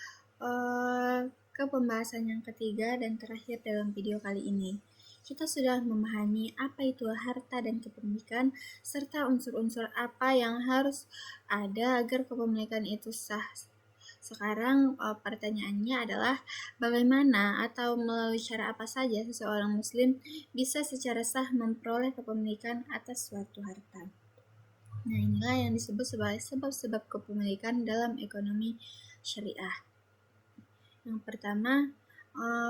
ke pembahasan yang ketiga dan terakhir dalam video kali ini. Kita sudah memahami apa itu harta dan kepemilikan, serta unsur-unsur apa yang harus ada agar kepemilikan itu sah. Sekarang pertanyaannya adalah bagaimana atau melalui cara apa saja seseorang muslim bisa secara sah memperoleh kepemilikan atas suatu harta. Nah, inilah yang disebut sebagai sebab-sebab kepemilikan dalam ekonomi syariah. Yang pertama,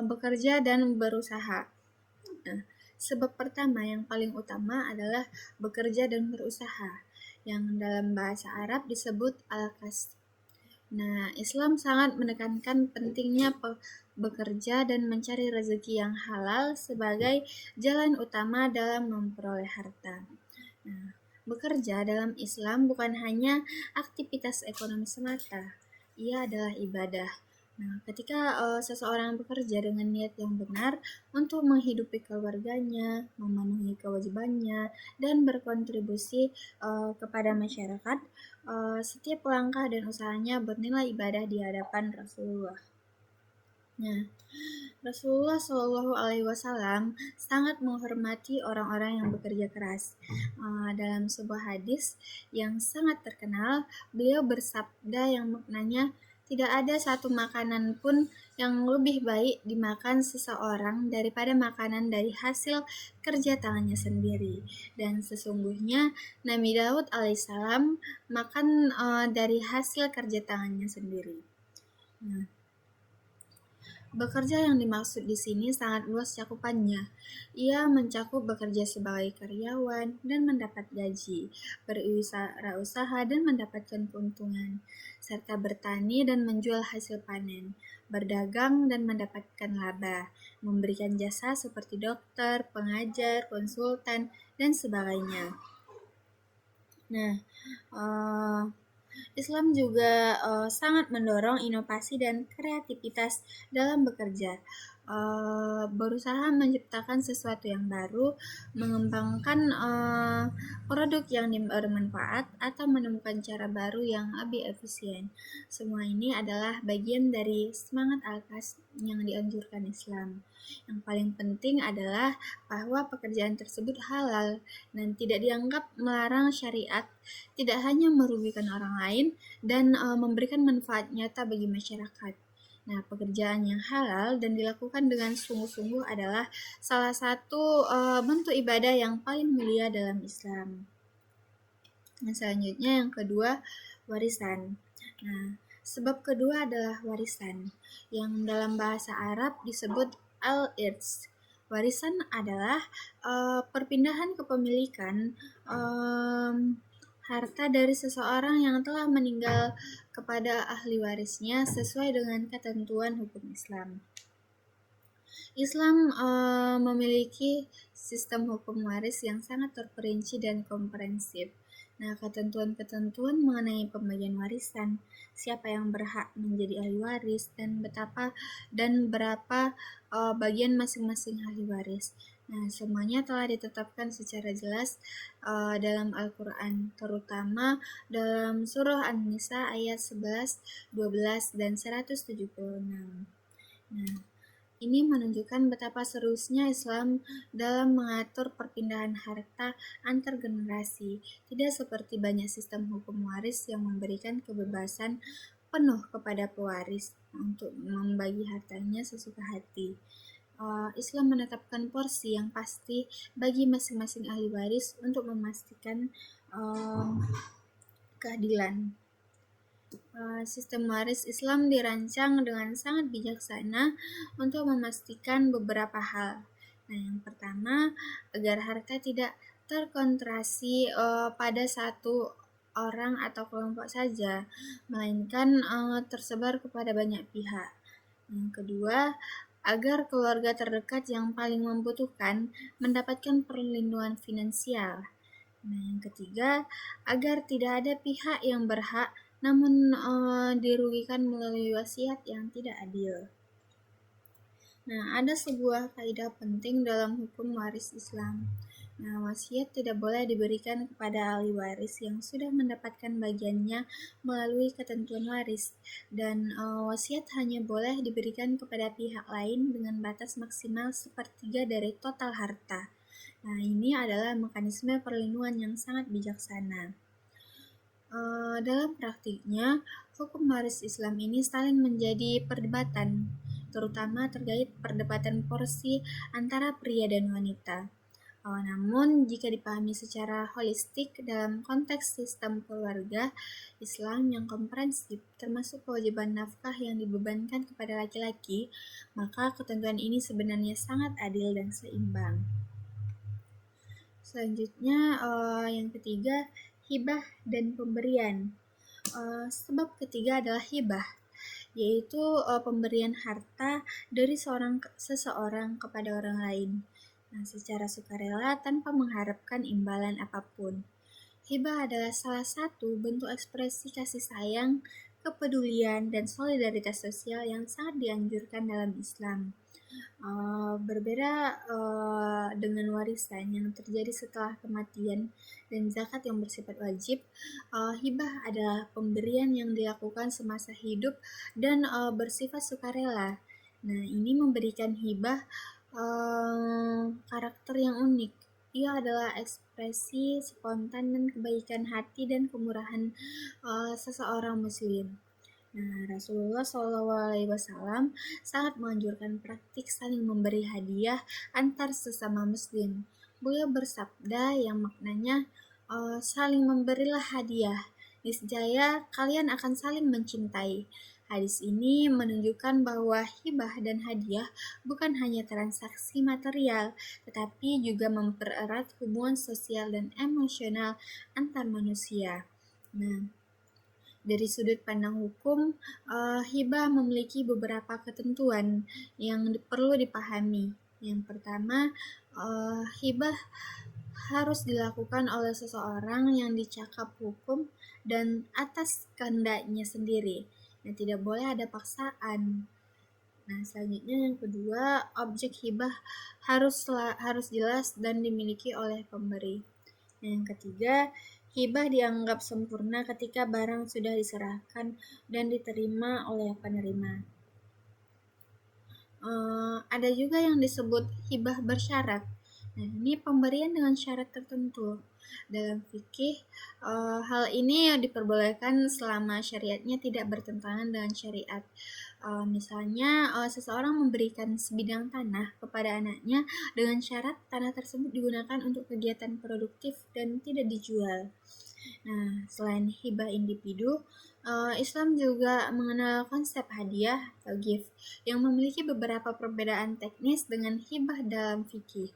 bekerja dan berusaha. Nah, sebab pertama yang paling utama adalah bekerja dan berusaha, yang dalam bahasa Arab disebut al-kasb. Nah, Islam sangat menekankan pentingnya bekerja dan mencari rezeki yang halal sebagai jalan utama dalam memperoleh harta. Nah, bekerja dalam Islam bukan hanya aktivitas ekonomi semata, ia adalah ibadah. Nah, ketika seseorang bekerja dengan niat yang benar untuk menghidupi keluarganya, memenuhi kewajibannya, dan berkontribusi kepada masyarakat, setiap langkah dan usahanya bernilai ibadah di hadapan Rasulullah. Nah, Rasulullah Shallallahu Alaihi Wasallam sangat menghormati orang-orang yang bekerja keras. Dalam sebuah hadis yang sangat terkenal, beliau bersabda yang maknanya, tidak ada satu makanan pun yang lebih baik dimakan seseorang daripada makanan dari hasil kerja tangannya sendiri. Dan sesungguhnya Nabi Daud alaihissalam makan dari hasil kerja tangannya sendiri. Nah, bekerja yang dimaksud di sini sangat luas cakupannya. Ia mencakup bekerja sebagai karyawan dan mendapat gaji, berwirausaha dan mendapatkan keuntungan, serta bertani dan menjual hasil panen, berdagang dan mendapatkan laba, memberikan jasa seperti dokter, pengajar, konsultan, dan sebagainya. Nah, Islam juga sangat mendorong inovasi dan kreativitas dalam bekerja, berusaha menciptakan sesuatu yang baru, mengembangkan produk yang bermanfaat, atau menemukan cara baru yang lebih efisien. Semua ini adalah bagian dari semangat al-kasb yang dianjurkan Islam. Yang paling penting adalah bahwa pekerjaan tersebut halal dan tidak dianggap melarang syariat, tidak hanya merugikan orang lain dan memberikan manfaat nyata bagi masyarakat. Nah, pekerjaan yang halal dan dilakukan dengan sungguh-sungguh adalah salah satu bentuk ibadah yang paling mulia dalam Islam. Nah, selanjutnya yang kedua, warisan. Nah, sebab kedua adalah warisan, yang dalam bahasa Arab disebut al-irs. Warisan adalah perpindahan kepemilikan harta dari seseorang yang telah meninggal kepada ahli warisnya sesuai dengan ketentuan hukum Islam. Islam memiliki sistem hukum waris yang sangat terperinci dan komprehensif. Nah, ketentuan-ketentuan mengenai pembagian warisan, siapa yang berhak menjadi ahli waris, dan berapa bagian masing-masing ahli waris. Nah, semuanya telah ditetapkan secara jelas dalam Al-Quran, terutama dalam surah An-Nisa ayat 11, 12, dan 176. Nah, ini menunjukkan betapa seriusnya Islam dalam mengatur perpindahan harta antar generasi, tidak seperti banyak sistem hukum waris yang memberikan kebebasan penuh kepada pewaris untuk membagi hartanya sesuka hati. Islam menetapkan porsi yang pasti bagi masing-masing ahli waris untuk memastikan keadilan. Sistem waris Islam dirancang dengan sangat bijaksana untuk memastikan beberapa hal. Nah, yang pertama, agar harta tidak terkonsentrasi pada satu orang atau kelompok saja, melainkan tersebar kepada banyak pihak. Yang kedua, agar keluarga terdekat yang paling membutuhkan mendapatkan perlindungan finansial. Nah, yang ketiga, agar tidak ada pihak yang berhak namun dirugikan melalui wasiat yang tidak adil. Nah, ada sebuah kaidah penting dalam hukum waris Islam. Nah, wasiat tidak boleh diberikan kepada ahli waris yang sudah mendapatkan bagiannya melalui ketentuan waris, dan wasiat hanya boleh diberikan kepada pihak lain dengan batas maksimal sepertiga dari total harta. Nah, ini adalah mekanisme perlindungan yang sangat bijaksana. Dalam praktiknya, hukum waris Islam ini saling menjadi perdebatan, terutama terkait perdebatan porsi antara pria dan wanita. Namun, jika dipahami secara holistik dalam konteks sistem keluarga Islam yang komprehensif, termasuk kewajiban nafkah yang dibebankan kepada laki-laki, maka ketentuan ini sebenarnya sangat adil dan seimbang. Selanjutnya, yang ketiga, hibah dan pemberian. Sebab ketiga adalah hibah, yaitu pemberian harta dari seseorang kepada orang lain, secara sukarela tanpa mengharapkan imbalan apapun. Hibah adalah salah satu bentuk ekspresi kasih sayang, kepedulian, dan solidaritas sosial yang sangat dianjurkan dalam Islam. Berbeda dengan warisan yang terjadi setelah kematian dan zakat yang bersifat wajib, hibah adalah pemberian yang dilakukan semasa hidup dan bersifat sukarela. Nah, ini memberikan hibah karakter yang unik. Ia adalah ekspresi spontan dan kebaikan hati dan kemurahan seseorang muslim. Nah, Rasulullah SAW sangat menganjurkan praktik saling memberi hadiah antar sesama muslim. Beliau bersabda yang maknanya, saling memberilah hadiah, niscaya kalian akan saling mencintai. Hadis ini menunjukkan bahwa hibah dan hadiah bukan hanya transaksi material, tetapi juga mempererat hubungan sosial dan emosional antar manusia. Nah, dari sudut pandang hukum, hibah memiliki beberapa ketentuan yang perlu dipahami. Yang pertama, hibah harus dilakukan oleh seseorang yang dicakap hukum dan atas kehendaknya sendiri. Nah, tidak boleh ada paksaan. Nah, selanjutnya yang kedua, objek hibah harus jelas dan dimiliki oleh pemberi. Yang ketiga, hibah dianggap sempurna ketika barang sudah diserahkan dan diterima oleh penerima. Ada juga yang disebut hibah bersyarat. Nah, ini pemberian dengan syarat tertentu. Dalam fikih, hal ini diperbolehkan selama syariatnya tidak bertentangan dengan syariat. Misalnya, seseorang memberikan sebidang tanah kepada anaknya dengan syarat tanah tersebut digunakan untuk kegiatan produktif dan tidak dijual. Nah, selain hibah individu, Islam juga mengenal konsep hadiah atau gift yang memiliki beberapa perbedaan teknis dengan hibah dalam fikih.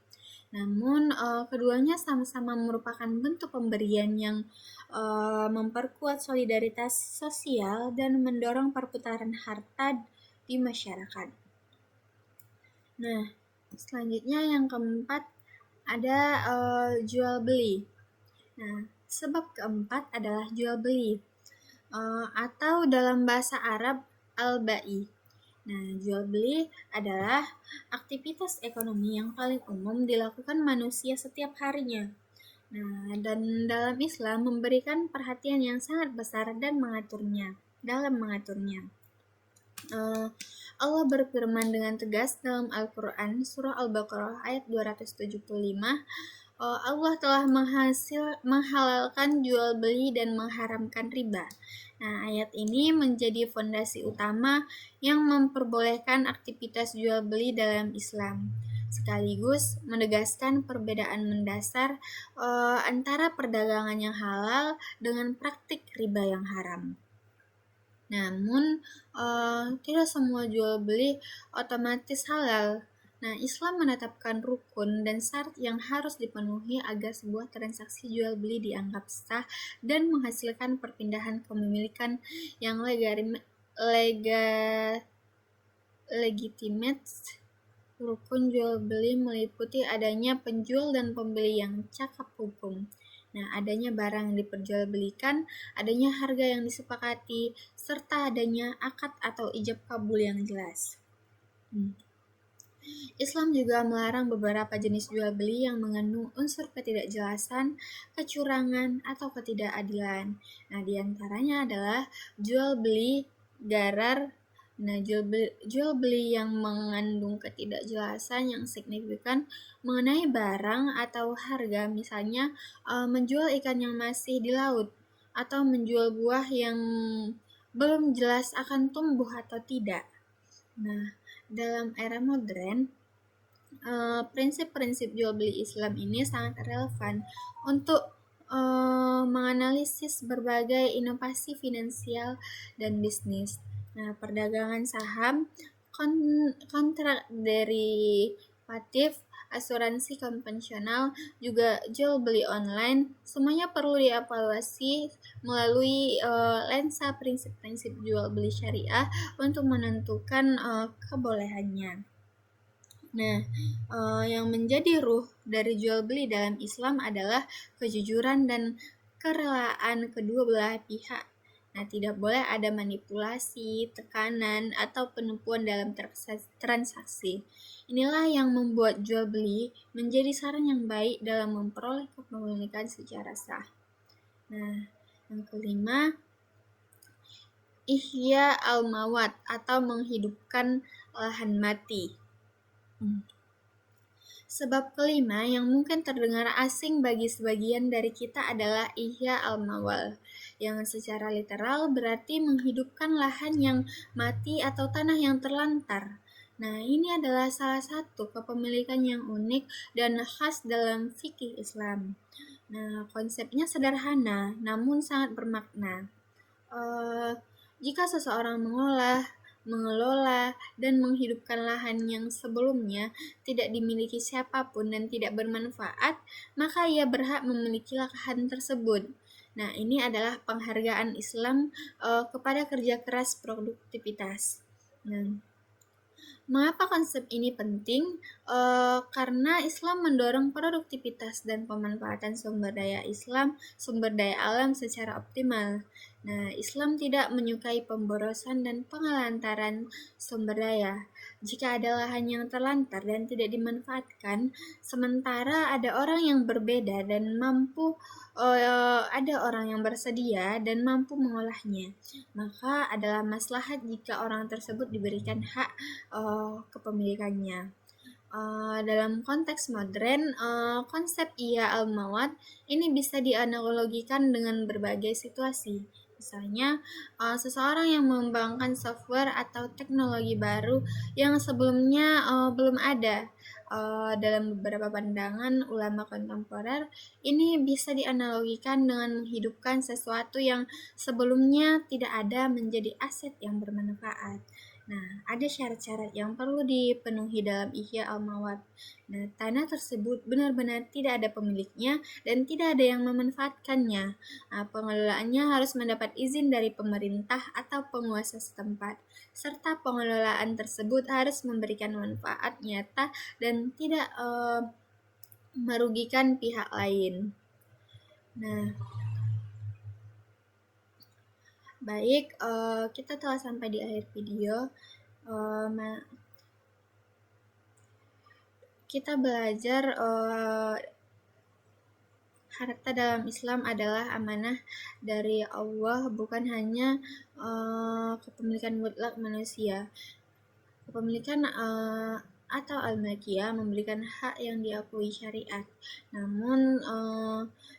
Namun, keduanya sama-sama merupakan bentuk pemberian yang memperkuat solidaritas sosial dan mendorong perputaran harta di masyarakat. Nah, selanjutnya yang keempat ada jual beli. Nah, sebab keempat adalah jual beli atau dalam bahasa Arab al-bai. Nah, jual beli adalah aktivitas ekonomi yang paling umum dilakukan manusia setiap harinya. Nah, dan dalam Islam memberikan perhatian yang sangat besar dan mengaturnya. Allah berfirman dengan tegas dalam Al-Quran surah Al-Baqarah ayat 275, Allah telah menghalalkan jual beli dan mengharamkan riba. Nah, ayat ini menjadi fondasi utama yang memperbolehkan aktivitas jual beli dalam Islam, sekaligus menegaskan perbedaan mendasar antara perdagangan yang halal dengan praktik riba yang haram. Namun, tidak semua jual beli otomatis halal. Nah, Islam menetapkan rukun dan syarat yang harus dipenuhi agar sebuah transaksi jual beli dianggap sah dan menghasilkan perpindahan kepemilikan yang legitimate. Rukun jual beli meliputi adanya penjual dan pembeli yang cakap hukum. Nah, adanya barang yang diperjualbelikan, adanya harga yang disepakati, serta adanya akad atau ijab kabul yang jelas. Islam juga melarang beberapa jenis jual beli yang mengandung unsur ketidakjelasan, kecurangan, atau ketidakadilan. Nah, diantaranya adalah jual beli garar. Nah, jual beli yang mengandung ketidakjelasan yang signifikan mengenai barang atau harga, misalnya menjual ikan yang masih di laut atau menjual buah yang belum jelas akan tumbuh atau tidak. Nah, dalam era modern, prinsip-prinsip jual beli Islam ini sangat relevan untuk menganalisis berbagai inovasi finansial dan bisnis. Nah, perdagangan saham, kontrak derivatif, asuransi konvensional, juga jual beli online, semuanya perlu dievaluasi melalui lensa prinsip-prinsip jual beli syariah untuk menentukan kebolehannya. Nah, yang menjadi ruh dari jual beli dalam Islam adalah kejujuran dan kerelaan kedua belah pihak. Nah, tidak boleh ada manipulasi, tekanan, atau penipuan dalam transaksi. Inilah yang membuat jual beli menjadi saran yang baik dalam memperoleh kepemilikan secara sah. Nah, yang kelima, ihya al-mawat atau menghidupkan lahan mati. Sebab kelima yang mungkin terdengar asing bagi sebagian dari kita adalah ihya al-mawal, yang secara literal berarti menghidupkan lahan yang mati atau tanah yang terlantar. Nah, ini adalah salah satu kepemilikan yang unik dan khas dalam fikih Islam. Nah, konsepnya sederhana namun sangat bermakna. Jika seseorang mengelola, dan menghidupkan lahan yang sebelumnya tidak dimiliki siapapun dan tidak bermanfaat, maka ia berhak memiliki lahan tersebut. Nah, ini adalah penghargaan Islam kepada kerja keras produktivitas. Nah, mengapa konsep ini penting? Karena Islam mendorong produktivitas dan pemanfaatan sumber daya alam secara optimal. Nah, Islam tidak menyukai pemborosan dan pengelantaran sumber daya. Jika ada lahan yang terlantar dan tidak dimanfaatkan, sementara ada orang yang berbeda dan ada orang yang bersedia dan mampu mengolahnya, maka adalah maslahat jika orang tersebut diberikan hak kepemilikannya. Dalam konteks modern, konsep ihya al-mawat ini bisa dianalogikan dengan berbagai situasi. Misalnya, seseorang yang mengembangkan software atau teknologi baru yang sebelumnya belum ada. Dalam beberapa pandangan ulama kontemporer, ini bisa dianalogikan dengan menghidupkan sesuatu yang sebelumnya tidak ada menjadi aset yang bermanfaat. Nah, ada syarat-syarat yang perlu dipenuhi dalam Ihya Al-Mawad. Nah, tanah tersebut benar-benar tidak ada pemiliknya dan tidak ada yang memanfaatkannya. Nah, pengelolaannya harus mendapat izin dari pemerintah atau penguasa setempat, serta pengelolaan tersebut harus memberikan manfaat nyata dan tidak merugikan pihak lain. Nah, baik, kita telah sampai di akhir video. Kita belajar harta dalam Islam adalah amanah dari Allah, bukan hanya kepemilikan mutlak manusia. Kepemilikan atau al-milkiyah memberikan hak yang diakui syariat, namun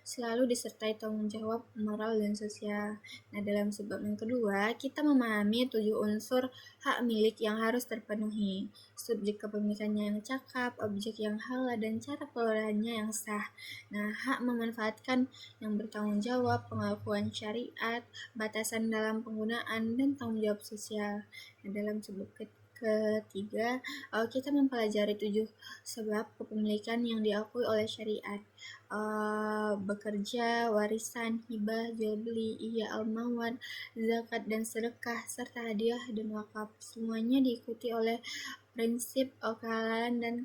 selalu disertai tanggung jawab moral dan sosial. Nah, dalam sebab yang kedua, kita memahami 7 unsur hak milik yang harus terpenuhi: subjek kepemilikannya yang cakap, objek yang halal, dan cara pengelolaannya yang sah. Nah, hak memanfaatkan yang bertanggung jawab, pengakuan syariat, batasan dalam penggunaan, dan tanggung jawab sosial. Nah, dalam sebab ketiga, kita mempelajari 7 sebab kepemilikan yang diakui oleh syariat: bekerja, warisan, hibah, jual beli, ihya al-mawad, zakat dan sedekah, serta hadiah dan wakaf. Semuanya diikuti oleh prinsip kehalalan,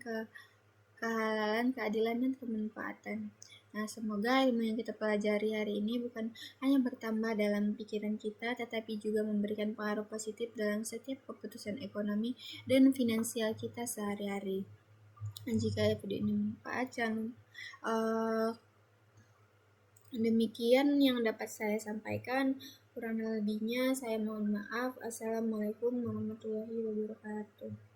keadilan, dan kemanfaatan. Nah, semoga ilmu yang kita pelajari hari ini bukan hanya bertambah dalam pikiran kita, tetapi juga memberikan pengaruh positif dalam setiap keputusan ekonomi dan finansial kita sehari-hari. Jika video ini bermanfaat, demikian yang dapat saya sampaikan. Kurang lebihnya saya mohon maaf. Assalamualaikum warahmatullahi wabarakatuh.